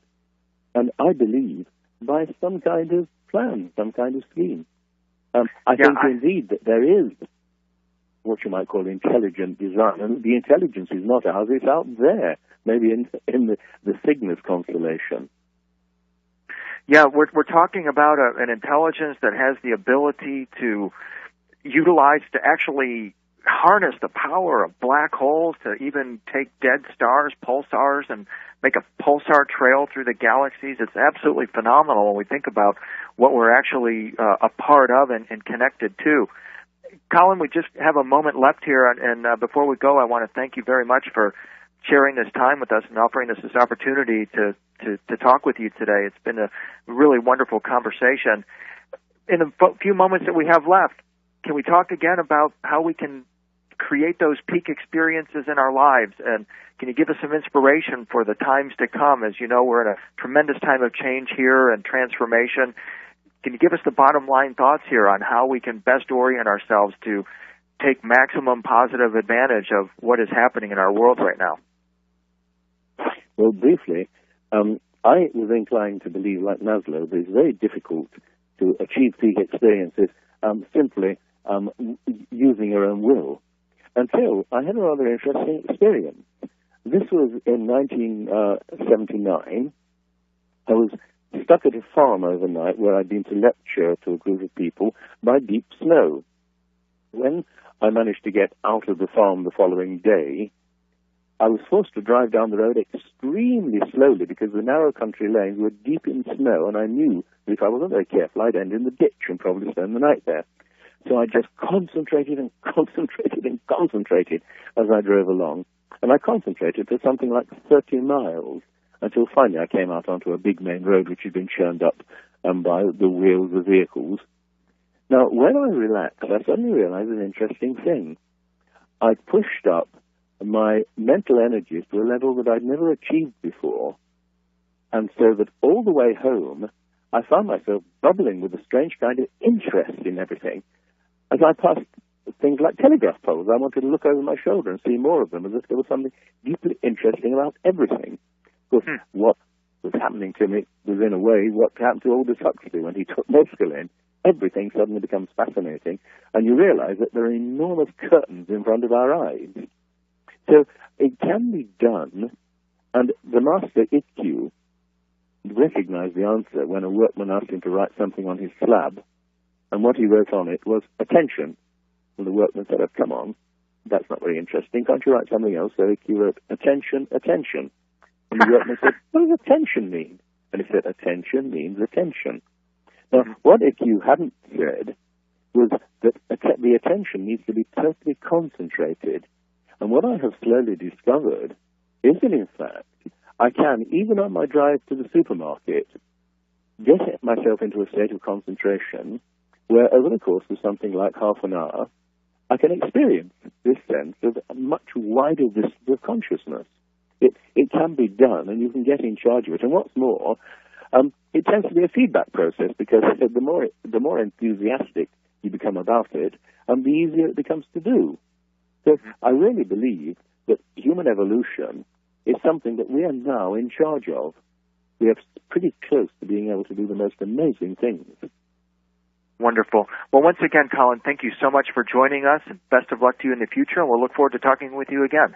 and I believe by some kind of plan, some kind of scheme. I think indeed that there is what you might call intelligent design, and the intelligence is not ours, it's out there, maybe in the Cygnus constellation. Yeah, we're talking about an intelligence that has the ability to utilize, to actually harness the power of black holes, to even take dead stars, pulsars, and make a pulsar trail through the galaxies. It's absolutely phenomenal when we think about what we're actually a part of and connected to. Colin, we just have a moment left here, and before we go, I want to thank you very much for sharing this time with us and offering us this opportunity to talk with you today. It's been a really wonderful conversation. In the few moments that we have left, can we talk again about how we can create those peak experiences in our lives? And can you give us some inspiration for the times to come? As you know, we're in a tremendous time of change here and transformation. Can you give us the bottom line thoughts here on how we can best orient ourselves to take maximum positive advantage of what is happening in our world right now? Well, briefly, I was inclined to believe, like Maslow, that it's very difficult to achieve peak experiences simply using your own will, until I had a rather interesting experience. This was in 1979. I was stuck at a farm overnight where I'd been to lecture to a group of people by deep snow. When I managed to get out of the farm the following day, I was forced to drive down the road extremely slowly because the narrow country lanes were deep in snow, and I knew that if I wasn't very careful, I'd end in the ditch and probably spend the night there. So I just concentrated and concentrated and concentrated as I drove along. And I concentrated for something like 30 miles until finally I came out onto a big main road which had been churned up by the wheels of vehicles. Now, when I relaxed, I suddenly realized an interesting thing. I pushed up my mental energies to a level that I'd never achieved before, and so that all the way home, I found myself bubbling with a strange kind of interest in everything. As I passed things like telegraph poles, I wanted to look over my shoulder and see more of them, as if there was something deeply interesting about everything. Of course, what was happening to me was, in a way, what happened to Aldous Huxley when he took mescaline. Everything suddenly becomes fascinating, and you realize that there are enormous curtains in front of our eyes. So it can be done, and the master Itku recognized the answer when a workman asked him to write something on his slab, and what he wrote on it was attention. And the workman said, "Oh, come on, that's not very interesting. Can't you write something else?" So Itku wrote, attention, attention. And the workman said, "What does attention mean?" And he said, "Attention means attention." Now, what Itku hadn't said was that the attention needs to be totally concentrated. And what I have slowly discovered is that, in fact, I can, even on my drive to the supermarket, get myself into a state of concentration where, over the course of something like half an hour, I can experience this sense of a much wider vista of consciousness. It can be done, and you can get in charge of it. And what's more, it tends to be a feedback process, because the more enthusiastic you become about it, the easier it becomes to do. So I really believe that human evolution is something that we are now in charge of. We are pretty close to being able to do the most amazing things. Wonderful. Well, once again, Colin, thank you so much for joining us, and best of luck to you in the future, and we'll look forward to talking with you again.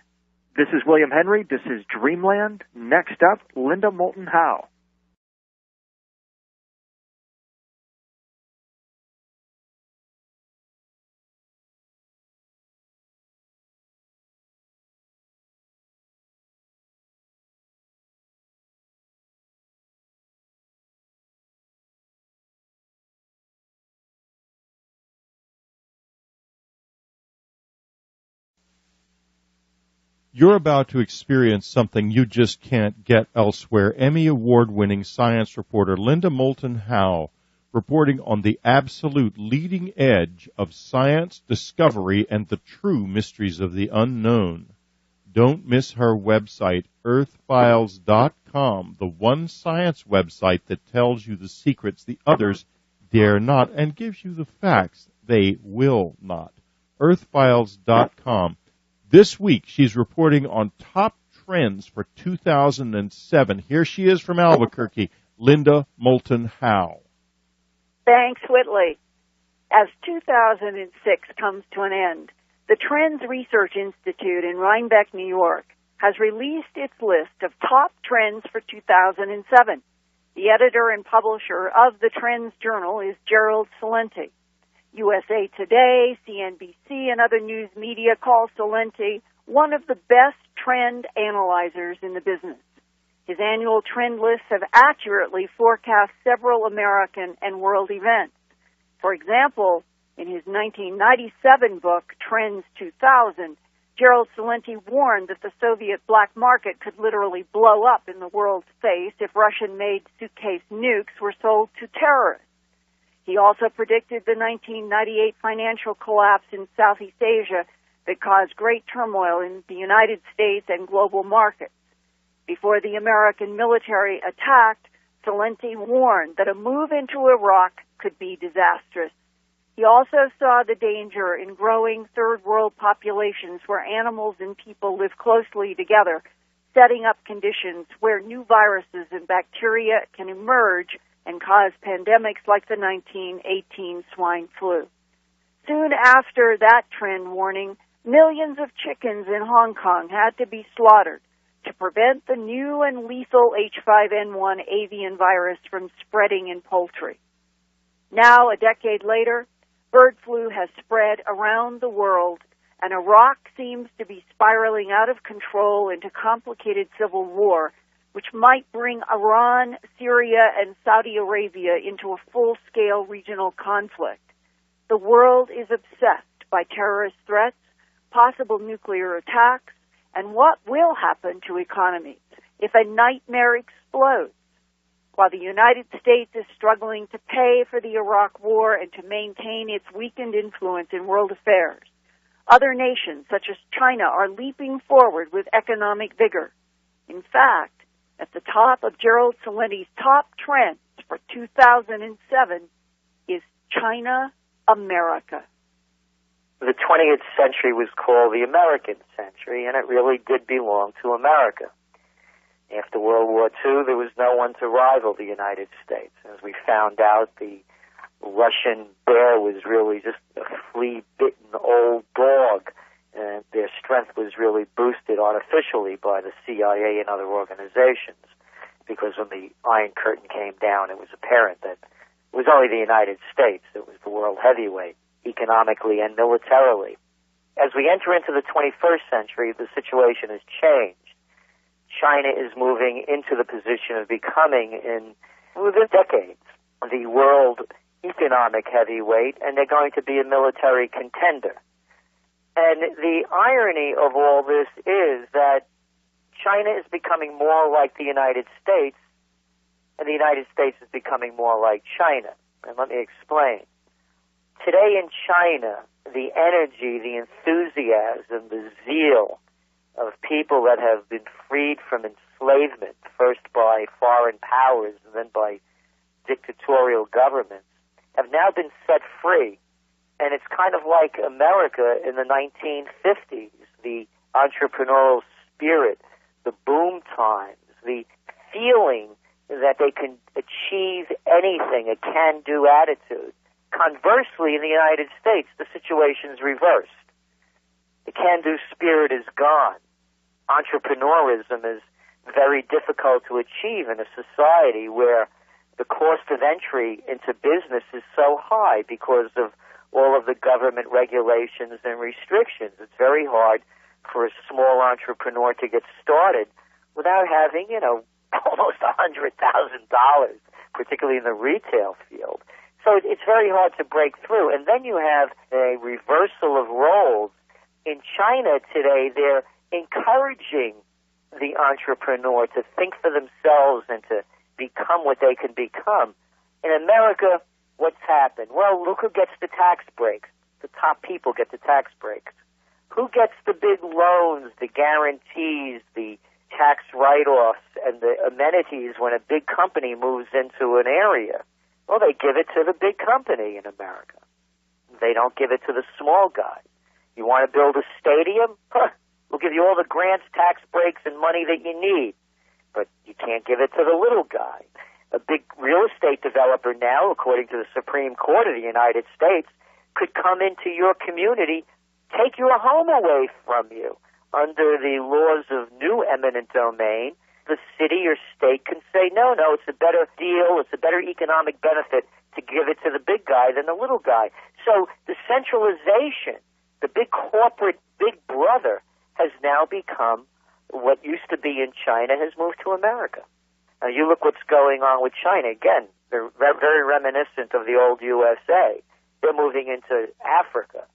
This is William Henry. This is Dreamland. Next up, Linda Moulton Howe. You're about to experience something you just can't get elsewhere. Emmy Award-winning science reporter Linda Moulton Howe reporting on the absolute leading edge of science, discovery, and the true mysteries of the unknown. Don't miss her website, earthfiles.com, the one science website that tells you the secrets the others dare not and gives you the facts they will not. earthfiles.com. This week, she's reporting on top trends for 2007. Here she is from Albuquerque, Linda Moulton Howe. Thanks, Whitley. As 2006 comes to an end, the Trends Research Institute in Rhinebeck, New York, has released its list of top trends for 2007. The editor and publisher of the Trends Journal is Gerald Celente. USA Today, CNBC, and other news media call Celente one of the best trend analyzers in the business. His annual trend lists have accurately forecast several American and world events. For example, in his 1997 book, Trends 2000, Gerald Celente warned that the Soviet black market could literally blow up in the world's face if Russian-made suitcase nukes were sold to terrorists. He also predicted the 1998 financial collapse in Southeast Asia that caused great turmoil in the United States and global markets. Before the American military attacked, Celente warned that a move into Iraq could be disastrous. He also saw the danger in growing third world populations where animals and people live closely together, setting up conditions where new viruses and bacteria can emerge and cause pandemics like the 1918 swine flu. Soon after that trend warning, millions of chickens in Hong Kong had to be slaughtered to prevent the new and lethal H5N1 avian virus from spreading in poultry. Now, a decade later, bird flu has spread around the world, and Iraq seems to be spiraling out of control into complicated civil war, which might bring Iran, Syria, and Saudi Arabia into a full-scale regional conflict. The world is obsessed by terrorist threats, possible nuclear attacks, and what will happen to economies if a nightmare explodes. While the United States is struggling to pay for the Iraq war and to maintain its weakened influence in world affairs, other nations, such as China, are leaping forward with economic vigor. In fact, at the top of Gerald Celente's top trends for 2007 is China America. The 20th century was called the American century, and it really did belong to America. After World War II, there was no one to rival the United States. As we found out, the Russian bear was really just a flea-bitten old dog, and their strength was really boosted artificially by the CIA and other organizations, because when the Iron Curtain came down, it was apparent that it was only the United States that was the world heavyweight, economically and militarily. As we enter into the 21st century, the situation has changed. China is moving into the position of becoming, within decades, the world economic heavyweight, and they're going to be a military contender. And the irony of all this is that China is becoming more like the United States, and the United States is becoming more like China. And let me explain. Today in China, the energy, the enthusiasm, the zeal of people that have been freed from enslavement, first by foreign powers and then by dictatorial governments, have now been set free. And it's kind of like America in the 1950s, the entrepreneurial spirit, the boom times, the feeling that they can achieve anything, a can-do attitude. Conversely, in the United States, the situation's reversed. The can-do spirit is gone. Entrepreneurism is very difficult to achieve in a society where the cost of entry into business is so high because of all of the government regulations and restrictions. It's very hard for a small entrepreneur to get started without having, almost $100,000, particularly in the retail field. So it's very hard to break through. And then you have a reversal of roles. In China today, they're encouraging the entrepreneur to think for themselves and to become what they can become. In America, what's happened? Well, look who gets the tax breaks. The top people get the tax breaks. Who gets the big loans, the guarantees, the tax write-offs, and the amenities when a big company moves into an area? Well, they give it to the big company in America. They don't give it to the small guy. You want to build a stadium? We'll give you all the grants, tax breaks, and money that you need. But you can't give it to the little guy. A big real estate developer now, according to the Supreme Court of the United States, could come into your community, take your home away from you. Under the laws of new eminent domain, the city or state can say, no, it's a better deal, it's a better economic benefit to give it to the big guy than the little guy. So the centralization, the big corporate big brother, has now become what used to be in China has moved to America. Now, you look what's going on with China. Again, they're very reminiscent of the old USA. They're moving into Africa,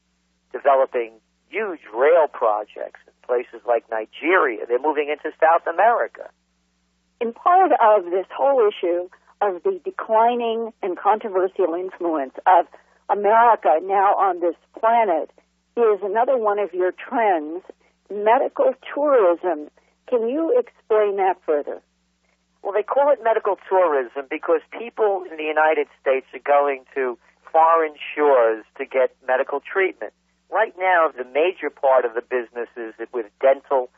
developing huge rail projects in places like Nigeria. They're moving into South America. In part of this whole issue of the declining and controversial influence of America now on this planet is another one of your trends, medical tourism. Can you explain that further? Well, they call it medical tourism because people in the United States are going to foreign shores to get medical treatment. Right now, the major part of the business is with dental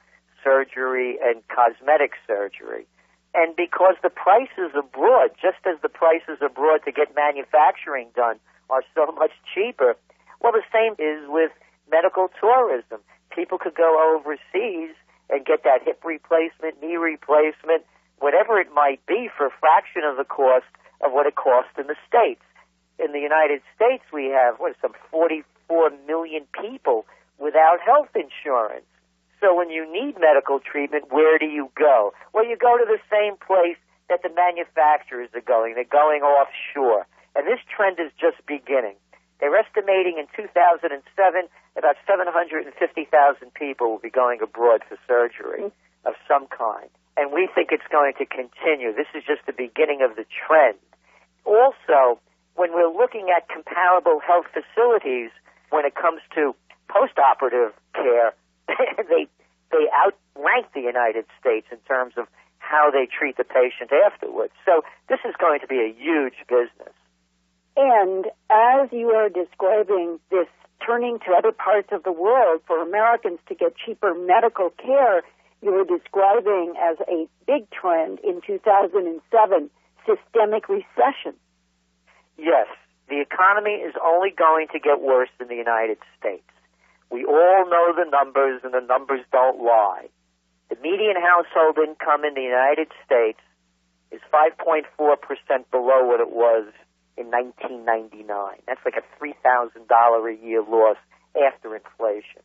surgery and cosmetic surgery. And because the prices abroad, just as the prices abroad to get manufacturing done are so much cheaper, well, the same is with medical tourism. People could go overseas and get that hip replacement, knee replacement, whatever it might be, for a fraction of the cost of what it costs in the States. In the United States, we have, some 44 million people without health insurance. So when you need medical treatment, where do you go? Well, you go to the same place that the manufacturers are going. They're going offshore. And this trend is just beginning. They're estimating in 2007 about 750,000 people will be going abroad for surgery of some kind. And we think it's going to continue. This is just the beginning of the trend. Also, when we're looking at comparable health facilities, when it comes to post-operative care, they outrank the United States in terms of how they treat the patient afterwards. So this is going to be a huge business. And as you are describing this turning to other parts of the world for Americans to get cheaper medical care, you were describing as a big trend in 2007, systemic recession. Yes, the economy is only going to get worse in the United States. We all know the numbers, and the numbers don't lie. The median household income in the United States is 5.4% below what it was in 1999. That's like a $3,000 a year loss after inflation.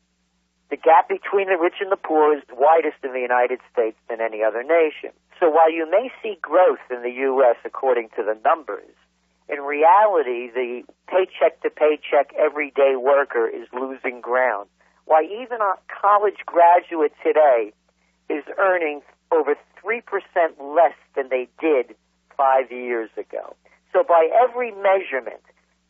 The gap between the rich and the poor is the widest in the United States than any other nation. So while you may see growth in the U.S. according to the numbers, In reality, the paycheck-to-paycheck everyday worker is losing ground. Why even a college graduate today is earning over 3% less than they did 5 years ago. So by every measurement,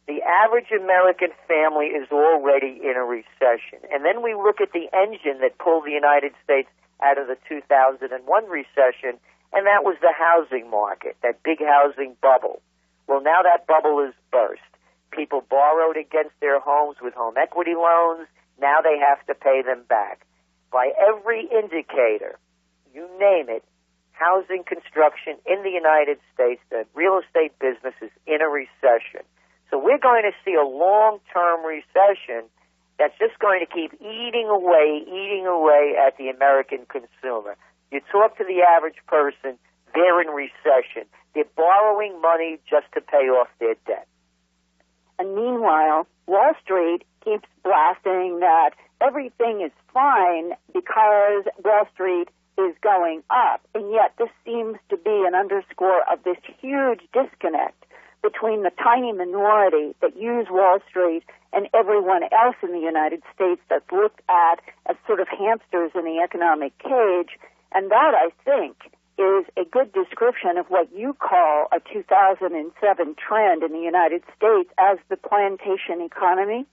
the average American family is already in a recession. And then we look at the engine that pulled the United States out of the 2001 recession, and that was the housing market, that big housing bubble. Well, now that bubble is burst. People borrowed against their homes with home equity loans. Now they have to pay them back. By every indicator, you name it, housing construction in the United States, the real estate business is in a recession. So we're going to see a long-term recession that's just going to keep eating away at the American consumer. You talk to the average person, they're in recession. They're borrowing money just to pay off their debt. And meanwhile, Wall Street keeps blasting that everything is fine because Wall Street is going up. And yet this seems to be an underscore of this huge disconnect between the tiny minority that use Wall Street and everyone else in the United States that's looked at as sort of hamsters in the economic cage. And that, I think, is a good description of what you call a 2007 trend in the United States as the plantation economy.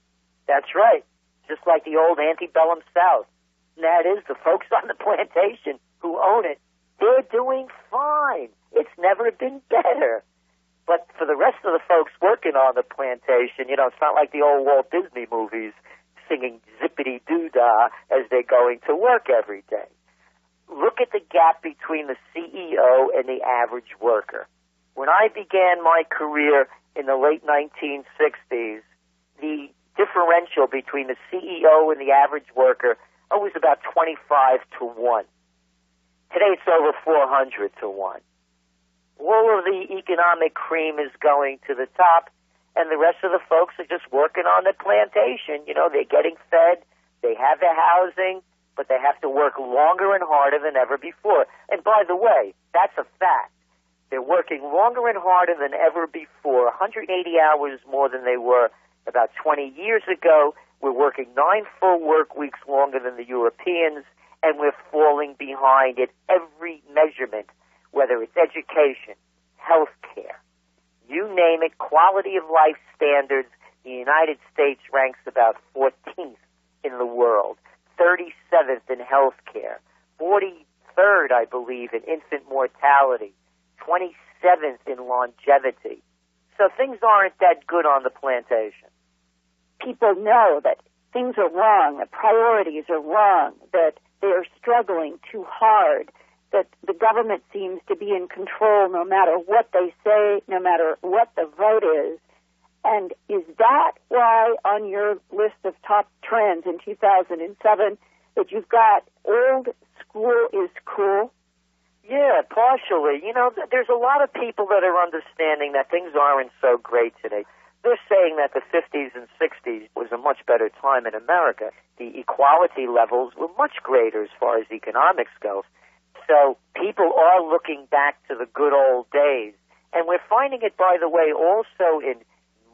That's right. Just like the old antebellum South. And that is the folks on the plantation who own it. They're doing fine. It's never been better. But for the rest of the folks working on the plantation, it's not like the old Walt Disney movies singing zippity-doo-dah as they're going to work every day. Look at the gap between the CEO and the average worker. When I began my career in the late 1960s, the differential between the CEO and the average worker was about 25 to 1. Today it's over 400 to 1. All of the economic cream is going to the top, and the rest of the folks are just working on the plantation. They're getting fed, they have their housing, but they have to work longer and harder than ever before. And by the way, that's a fact. They're working longer and harder than ever before, 180 hours more than they were about 20 years ago. We're working 9 full work weeks longer than the Europeans, and we're falling behind at every measurement, whether it's education, health care, you name it, quality of life standards. The United States ranks about 14th in the world. 37th in health care, 43rd, I believe, in infant mortality, 27th in longevity. So things aren't that good on the plantation. People know that things are wrong, that priorities are wrong, that they are struggling too hard, that the government seems to be in control no matter what they say, no matter what the vote is. And is that why on your list of top trends in 2007 that you've got old school is cool? Yeah, partially. There's a lot of people that are understanding that things aren't so great today. They're saying that the 50s and 60s was a much better time in America. The equality levels were much greater as far as economics goes. So people are looking back to the good old days. And we're finding it, by the way, also in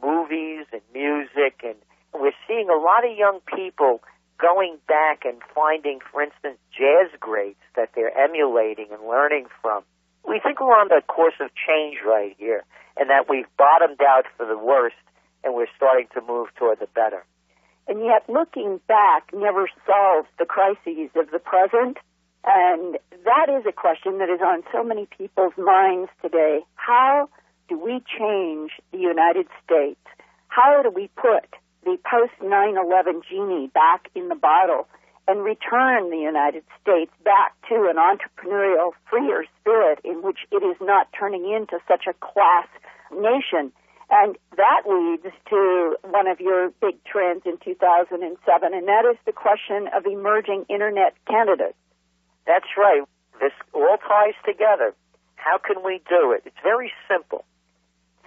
movies and music, and we're seeing a lot of young people going back and finding, for instance, jazz greats that they're emulating and learning from. We think we're on the course of change right here, and that we've bottomed out for the worst, and we're starting to move toward the better. And yet looking back never solves the crises of the present, and that is a question that is on so many people's minds today. How do we change the United States? How do we put the post-9/11 genie back in the bottle and return the United States back to an entrepreneurial, freer spirit in which it is not turning into such a class nation? And that leads to one of your big trends in 2007, and that is the question of emerging Internet candidates. That's right. This all ties together. How can we do it? It's very simple.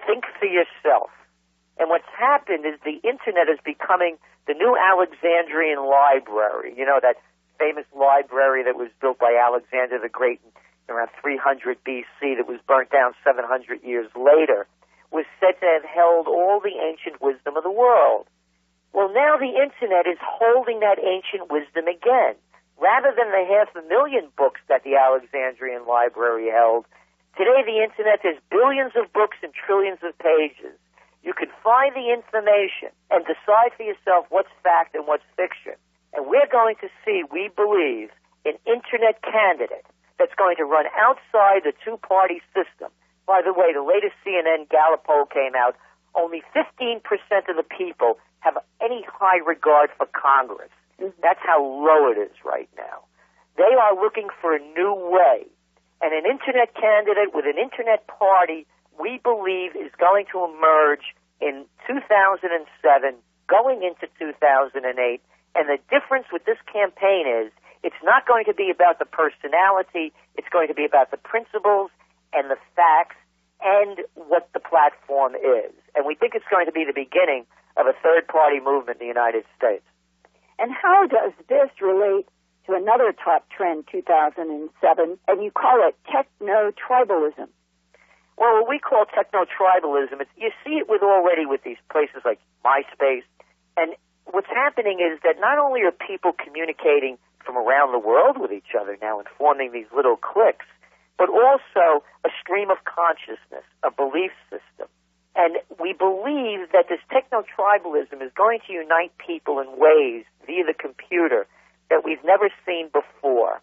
Think for yourself. And what's happened is the Internet is becoming the new Alexandrian library. That famous library that was built by Alexander the Great around 300 BC that was burnt down 700 years later, was said to have held all the ancient wisdom of the world. Well, now the Internet is holding that ancient wisdom again. Rather than the 500,000 books that the Alexandrian Library held, today the Internet has billions of books and trillions of pages. You can find the information and decide for yourself what's fact and what's fiction. And we're going to see, we believe, an Internet candidate that's going to run outside the two-party system. By the way, the latest CNN Gallup poll came out. Only 15% of the people have any high regard for Congress. That's how low it is right now. They are looking for a new way. And an Internet candidate with an Internet party, we believe, is going to emerge in 2007, going into 2008. And the difference with this campaign is it's not going to be about the personality. It's going to be about the principles and the facts and what the platform is. And we think it's going to be the beginning of a third-party movement in the United States. And how does this relate to another top trend, 2007, and you call it techno-tribalism? Well, what we call techno-tribalism, you see it already with these places like MySpace. And what's happening is that not only are people communicating from around the world with each other now and forming these little cliques, but also a stream of consciousness, a belief system. And we believe that this techno-tribalism is going to unite people in ways via the computer that we've never seen before.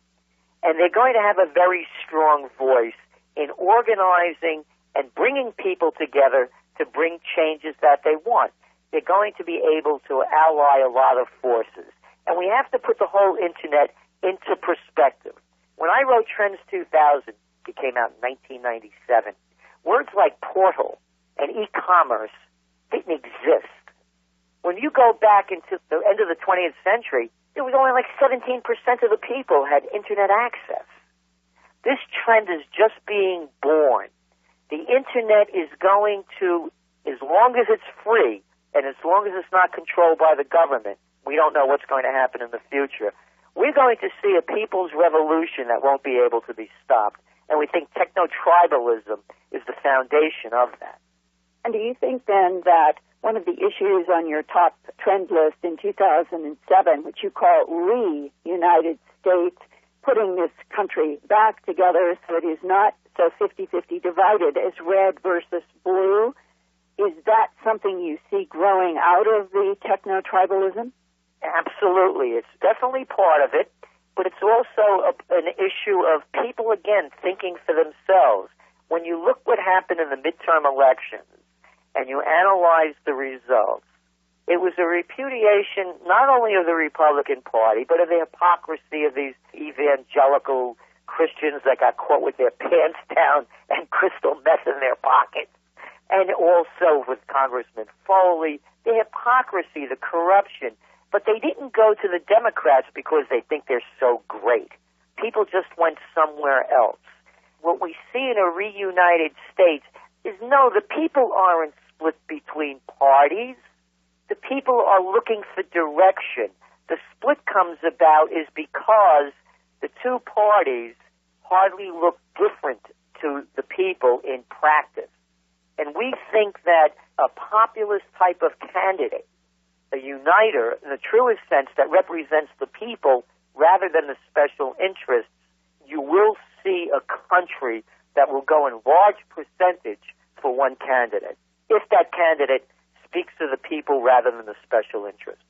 And they're going to have a very strong voice in organizing and bringing people together to bring changes that they want. They're going to be able to ally a lot of forces. And we have to put the whole Internet into perspective. When I wrote Trends 2000, it came out in 1997, words like portal and e-commerce didn't exist. When you go back into the end of the 20th century, it was only like 17% of the people had Internet access. This trend is just being born. The Internet is going to, as long as it's free and as long as it's not controlled by the government, we don't know what's going to happen in the future. We're going to see a people's revolution that won't be able to be stopped. And we think techno-tribalism is the foundation of that. And do you think then that one of the issues on your top trend list in 2007, which you call re-United States, putting this country back together so it is not so 50-50 divided as red versus blue, is that something you see growing out of the techno-tribalism? Absolutely. It's definitely part of it, but it's also an issue of people, again, thinking for themselves. When you look what happened in the midterm elections and you analyze the results, it was a repudiation not only of the Republican Party, but of the hypocrisy of these evangelical Christians that got caught with their pants down and crystal meth in their pockets. And also with Congressman Foley, the hypocrisy, the corruption. But they didn't go to the Democrats because they think they're so great. People just went somewhere else. What we see in a reunited States is, no, the people aren't split between parties. The people are looking for direction. The split comes about is because the two parties hardly look different to the people in practice. And we think that a populist type of candidate, a uniter, in the truest sense, that represents the people rather than the special interests, you will see a country that will go in large percentage for one candidate, if that candidate speaks to the people rather than the special interests.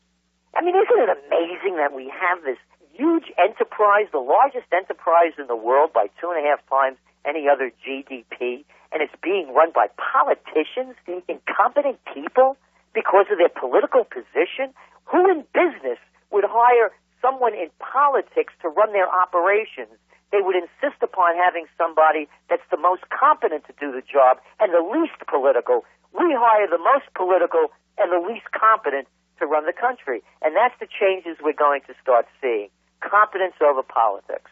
I mean, isn't it amazing that we have this huge enterprise, the largest enterprise in the world by 2.5 times any other GDP, and it's being run by politicians, incompetent people, because of their political position? Who in business would hire someone in politics to run their operations? They would insist upon having somebody that's the most competent to do the job and the least political. We hire the most political and the least competent to run the country. And that's the changes we're going to start seeing. Competence over politics.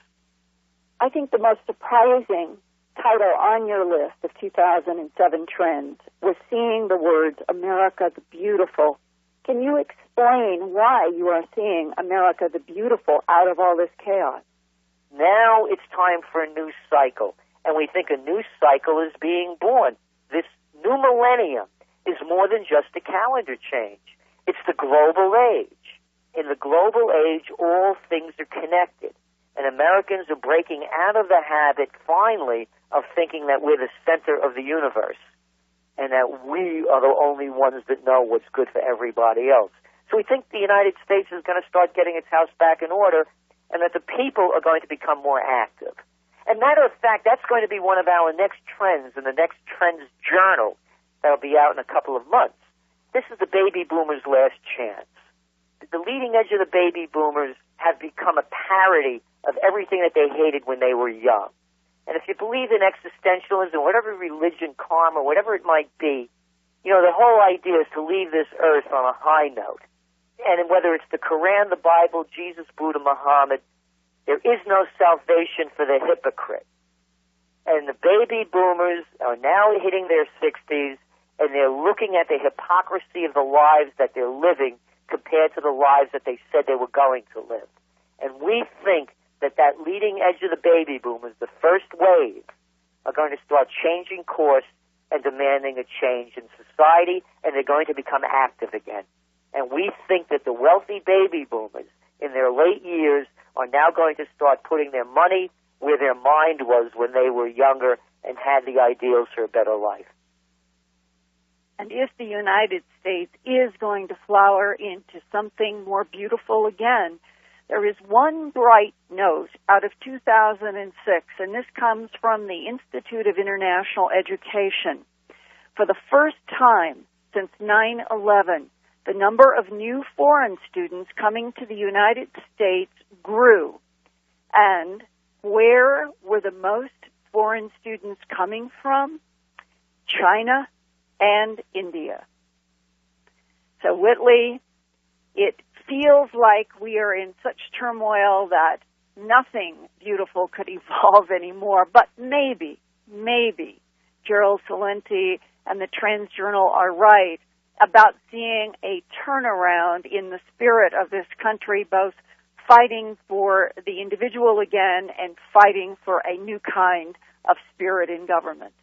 I think the most surprising title on your list of 2007 trends was seeing the words America the Beautiful. Can you explain why you are seeing America the Beautiful out of all this chaos? Now it's time for a new cycle, and we think a new cycle is being born. This new millennium is more than just a calendar change. It's the global age. In the global age, all things are connected. And Americans are breaking out of the habit, finally, of thinking that we're the center of the universe and that we are the only ones that know what's good for everybody else. So we think the United States is going to start getting its house back in order and that the people are going to become more active. And matter of fact, that's going to be one of our next trends in the next Trends Journal that'll be out in a couple of months. This is the baby boomers' last chance. The leading edge of the baby boomers have become a parody of everything that they hated when they were young. And if you believe in existentialism, whatever religion, karma, whatever it might be, you know, the whole idea is to leave this earth on a high note. And whether it's the Quran, the Bible, Jesus, Buddha, Muhammad, there is no salvation for the hypocrite. And the baby boomers are now hitting their 60s, and they're looking at the hypocrisy of the lives that they're living compared to the lives that they said they were going to live. And we think that that leading edge of the baby boomers, the first wave, are going to start changing course and demanding a change in society, and they're going to become active again. And we think that the wealthy baby boomers in their late years are now going to start putting their money where their mind was when they were younger and had the ideals for a better life. And if the United States is going to flower into something more beautiful again, there is one bright note out of 2006, and this comes from the Institute of International Education. For the first time since 9/11, the number of new foreign students coming to the United States grew. And where were the most foreign students coming from? China and India. So, Whitley, it feels like we are in such turmoil that nothing beautiful could evolve anymore. But maybe Gerald Salenti and the Trends Journal are right about seeing a turnaround in the spirit of this country, both fighting for the individual again and fighting for a new kind of spirit in government.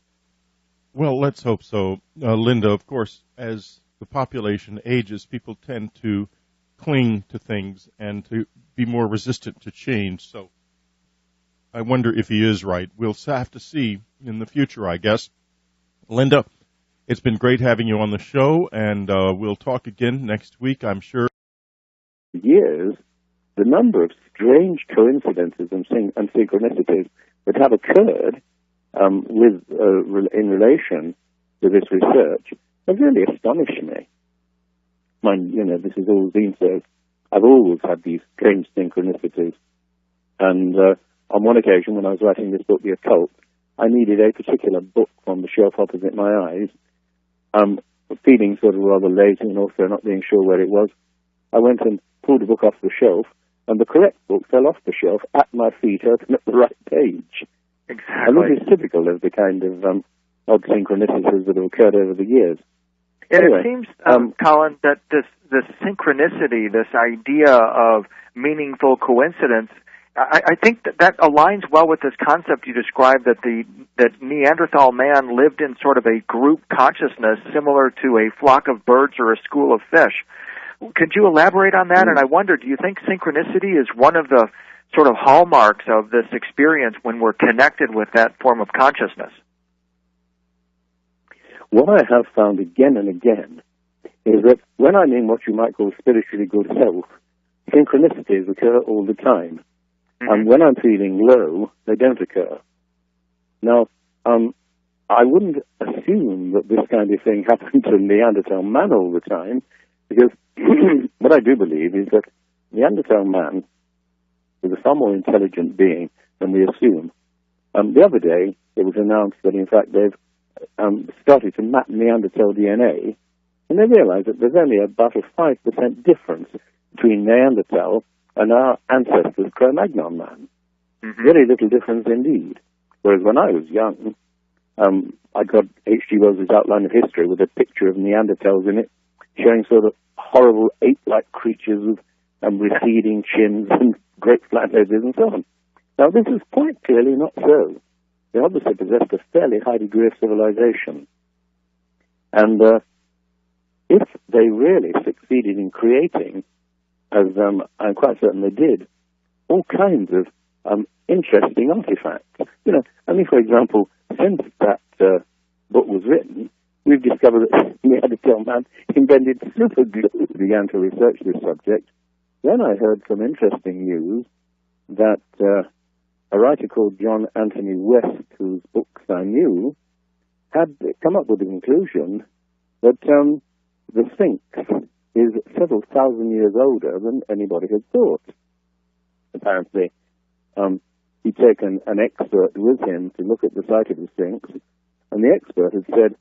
Well, let's hope so. Linda, of course, as the population ages, people tend to cling to things and to be more resistant to change. So I wonder if he is right. We'll have to see in the future, I guess. Linda, it's been great having you on the show, and we'll talk again next week, I'm sure. Years, the number of strange coincidences and synchronicities that have occurred in relation to this research have really astonished me. Mind, you know, this has always been so. I've always had these strange synchronicities. And on one occasion, when I was writing this book, The Occult, I needed a particular book on the shelf opposite my eyes. Feeling sort of rather lazy and also not being sure where it was, I went and pulled the book off the shelf, and the correct book fell off the shelf at my feet, open at the right page. Exactly. And this is typical of the kind of odd synchronicities that have occurred over the years. And anyway, it seems, Colin, that this synchronicity, this idea of meaningful coincidence, I think that aligns well with this concept you described that Neanderthal man lived in sort of a group consciousness similar to a flock of birds or a school of fish. Could you elaborate on that? And I wonder, do you think synchronicity is one of the sort of hallmarks of this experience when we're connected with that form of consciousness? What I have found again and again is that when I'm in what you might call spiritually good health, synchronicities occur all the time. Mm-hmm. And when I'm feeling low, they don't occur. Now, I wouldn't assume that this kind of thing happened to Neanderthal man all the time, because what I do believe is that Neanderthal man was a far more intelligent being than we assume. The other day, it was announced that, in fact, they've started to map Neanderthal DNA, and they realized that there's only about a 5% difference between Neanderthal and our ancestors, Cro-Magnon man. Mm-hmm. Very little difference indeed. Whereas when I was young, I got H.G. Wells' Outline of History with a picture of Neanderthals in it, showing sort of horrible ape-like creatures with receding chins and great flat noses and so on. Now, this is quite clearly not so. They obviously possessed a fairly high degree of civilization. And if they really succeeded in creating, as I'm quite certain they did, all kinds of interesting artifacts. For example, since that book was written, we've discovered that the Neanderthal man invented super glue. Began to research this subject. Then I heard some interesting news that a writer called John Anthony West, whose books I knew, had come up with the conclusion that the Sphinx is several thousand years older than anybody had thought. Apparently, he'd taken an expert with him to look at the site of the Sphinx, and the expert had said,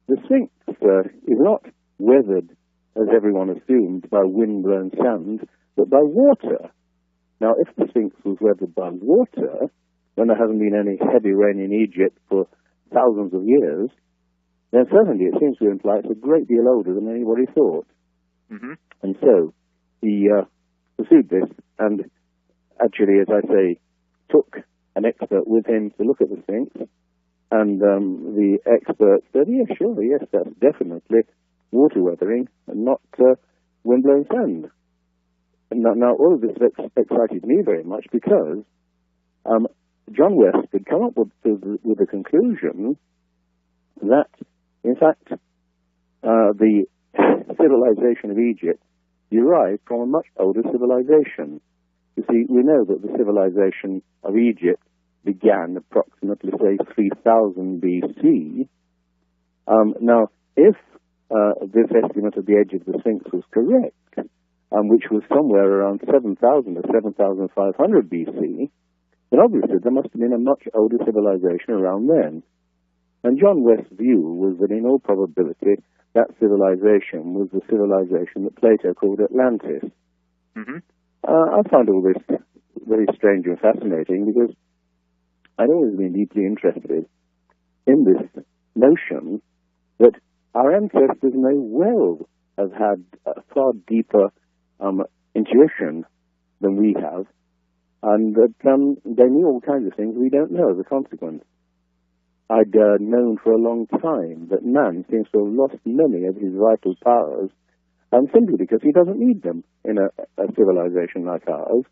the Sphinx is not weathered, as everyone assumed, by wind-blown sand, but by water. Now, if the Sphinx was weathered by water, when there hasn't been any heavy rain in Egypt for thousands of years, then certainly it seems to imply it's a great deal older than anybody thought. Mm-hmm. And so he pursued this, and actually, as I say, took an expert with him to look at the Sphinx, and the expert said, yes, sure, yes, that's definitely water weathering and not wind-blown sand. Now, all of this excited me very much because John West had come up with the conclusion that, in fact, the civilization of Egypt derived from a much older civilization. You see, we know that the civilization of Egypt began approximately, say, 3000 BC. Now, if this estimate of the age of the Sphinx was correct, which was somewhere around 7000 or 7500 BC, then obviously there must have been a much older civilization around then. And John West's view was that in all probability that civilization was the civilization that Plato called Atlantis. Mm-hmm. I find all this very strange and fascinating because I'd always been deeply interested in this notion that our ancestors may well have had a far deeper intuition than we have, and that they knew all kinds of things we don't know as a consequence. I'd known for a long time that man seems to have lost many of his vital powers, simply because he doesn't need them in a civilization like ours.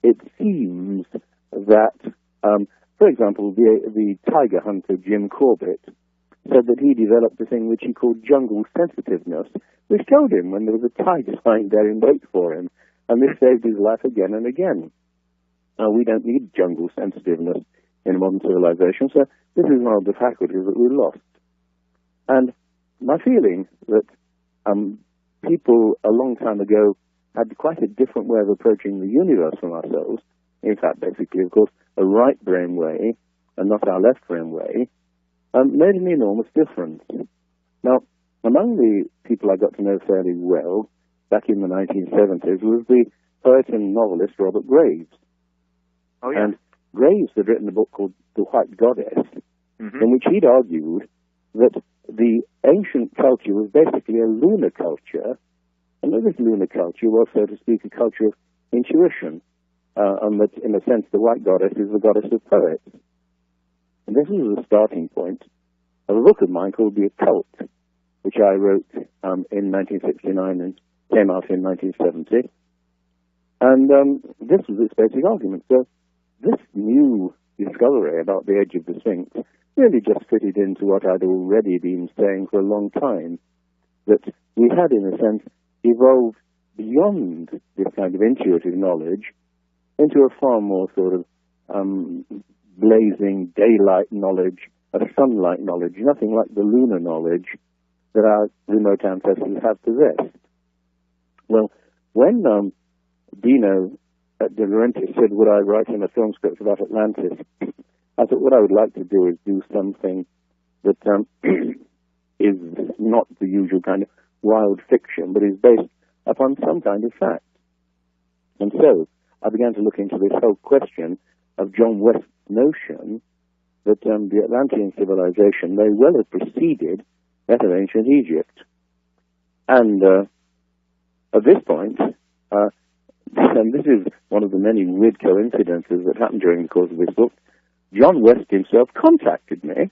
It seems that, for example, the tiger hunter Jim Corbett said that he developed a thing which he called jungle sensitiveness, which told him when there was a tiger lying there in wait for him, and this saved his life again and again. We don't need jungle sensitiveness in modern civilization, so this is one of the faculties that we lost. And my feeling that people a long time ago had quite a different way of approaching the universe from ourselves, in fact, basically, of course, a right brain way and not our left brain way, made an enormous difference. Now, among the people I got to know fairly well back in the 1970s was the poet and novelist Robert Graves. Oh, yeah. And Graves had written a book called The White Goddess, Mm-hmm. in which he'd argued that the ancient culture was basically a lunar culture, and that this lunar culture was, so to speak, a culture of intuition, and that, in a sense, the White Goddess is the goddess of poets. And this was the starting point of a book of mine called The Occult, which I wrote in 1969 and came out in 1970. And this was its basic argument. So this new discovery about the age of the Sphinx really just fitted into what I'd already been saying for a long time, that we had, in a sense, evolved beyond this kind of intuitive knowledge into a far more sort of blazing daylight knowledge, a sunlight knowledge, nothing like the lunar knowledge that our remote ancestors have possessed. Well, when Dino De Laurentiis said, would I write in a film script about Atlantis, I thought what I would like to do is do something that is not the usual kind of wild fiction, but is based upon some kind of fact. And so I began to look into this whole question of John West's notion that the Atlantean civilization may well have preceded that of ancient Egypt. And at this point, and this is one of the many weird coincidences that happened during the course of this book, John West himself contacted me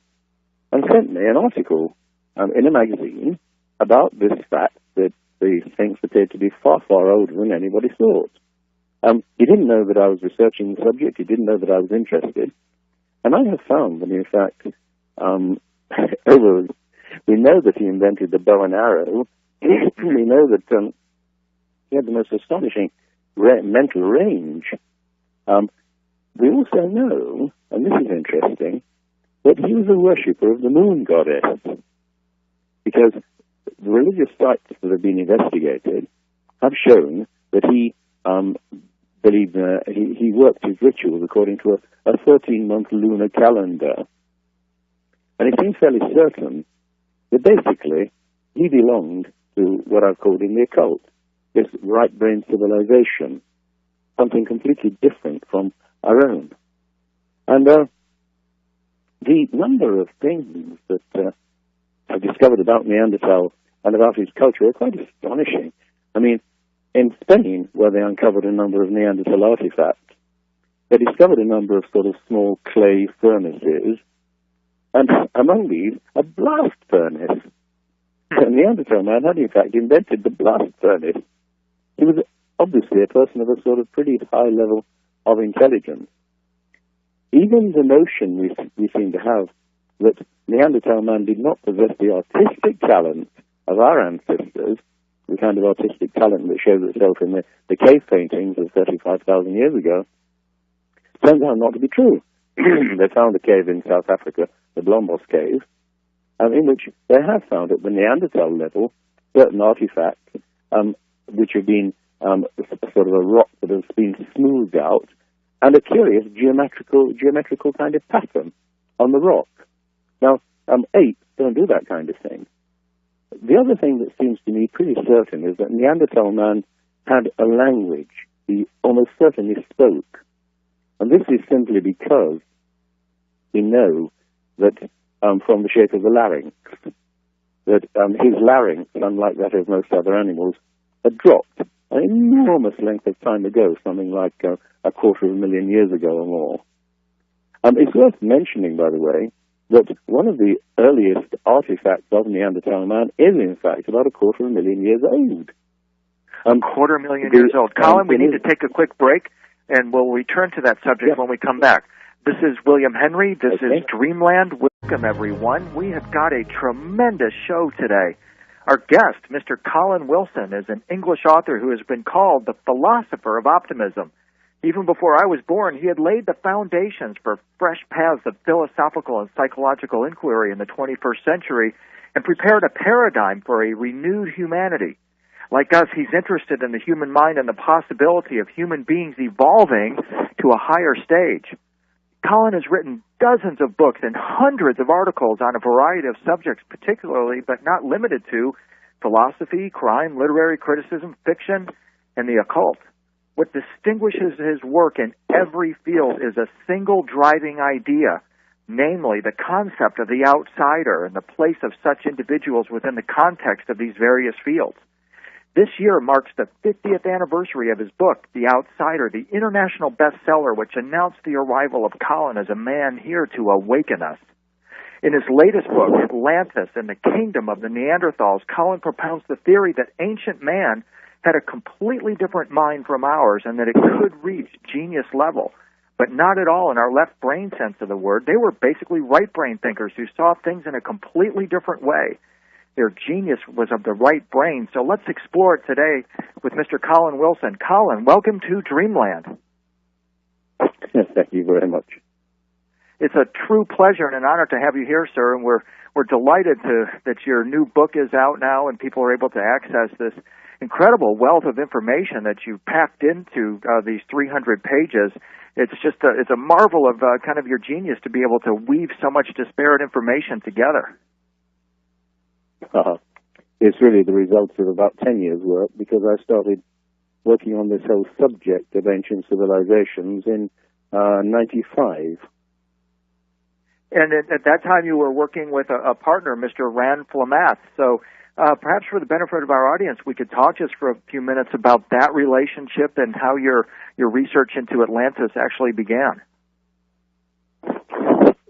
and sent me an article in a magazine about this fact that these things appeared to be far, far older than anybody thought. He didn't know that I was researching the subject. He didn't know that I was interested. And I have found that, in fact, we know that he invented the bow and arrow. We know that he had the most astonishing mental range. We also know, and this is interesting, that he was a worshipper of the moon goddess, because the religious sites that have been investigated have shown that he believed he worked his rituals according to a 13-month lunar calendar. And it seems fairly certain that basically he belonged to what I've called in the occult, this right-brain civilization, something completely different from our own. And the number of things that I've discovered about Neanderthal and about his culture are quite astonishing. I mean, in Spain, where they uncovered a number of Neanderthal artifacts, they discovered a number of sort of small clay furnaces, and among these, a blast furnace. A Neanderthal man had, in fact, invented the blast furnace. He was obviously a person of a sort of pretty high level of intelligence. Even the notion we seem to have that Neanderthal man did not possess the artistic talent of our ancestors, the kind of artistic talent that shows itself in the cave paintings of 35,000 years ago, turns out not to be true. They found a cave in South Africa, the Blombos Cave, in which they have found at the Neanderthal level certain artifacts which have been sort of a rock that has been smoothed out, and a curious geometrical kind of pattern on the rock. Now, apes don't do that kind of thing. The other thing that seems to me pretty certain is that Neanderthal man had a language he almost certainly spoke. And this is simply because we know that from the shape of the larynx, that his larynx, unlike that of most other animals, had dropped an enormous length of time ago, something like 250,000 years ago or more. It's worth mentioning, by the way, that one of the earliest artifacts of Neanderthal man is, in fact, about 250,000 years old. 250,000 years old. Colin, we need to take a quick break, and we'll return to that subject when we come back. This is William Henry. This is Dreamland. Welcome, everyone. We have got a tremendous show today. Our guest, Mr. Colin Wilson, is an English author who has been called the philosopher of optimism. Even before I was born, he had laid the foundations for fresh paths of philosophical and psychological inquiry in the 21st century and prepared a paradigm for a renewed humanity. Like us, he's interested in the human mind and the possibility of human beings evolving to a higher stage. Colin has written dozens of books and hundreds of articles on a variety of subjects, particularly, but not limited to, philosophy, crime, literary criticism, fiction, and the occult. What distinguishes his work in every field is a single driving idea, namely the concept of the outsider and the place of such individuals within the context of these various fields. This year marks the 50th anniversary of his book, The Outsider, the international bestseller which announced the arrival of Colin as a man here to awaken us. In his latest book, Atlantis and the Kingdom of the Neanderthals, Colin propounds the theory that ancient man had a completely different mind from ours and that it could reach genius level, but not at all in our left brain sense of the word. They were basically right brain thinkers who saw things in a completely different way. Their genius was of the right brain. So let's explore it today with Mr. Colin Wilson. Colin, welcome to Dreamland. Thank you very much. It's a true pleasure and an honor to have you here, sir, and we're delighted that your new book is out now and people are able to access this incredible wealth of information that you packed into these 300 pages. It's just it's a marvel of kind of your genius to be able to weave so much disparate information together. It's really the results of about 10 years' work, because I started working on this whole subject of ancient civilizations in 95. And at that time you were working with a partner, Mr. Rand Flamath. So perhaps for the benefit of our audience, we could talk just for a few minutes about that relationship and how your research into Atlantis actually began.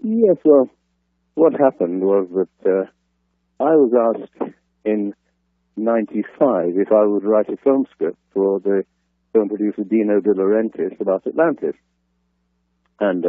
Yes, well, what happened was that I was asked in 95 if I would write a film script for the film producer Dino De Laurentiis about Atlantis. And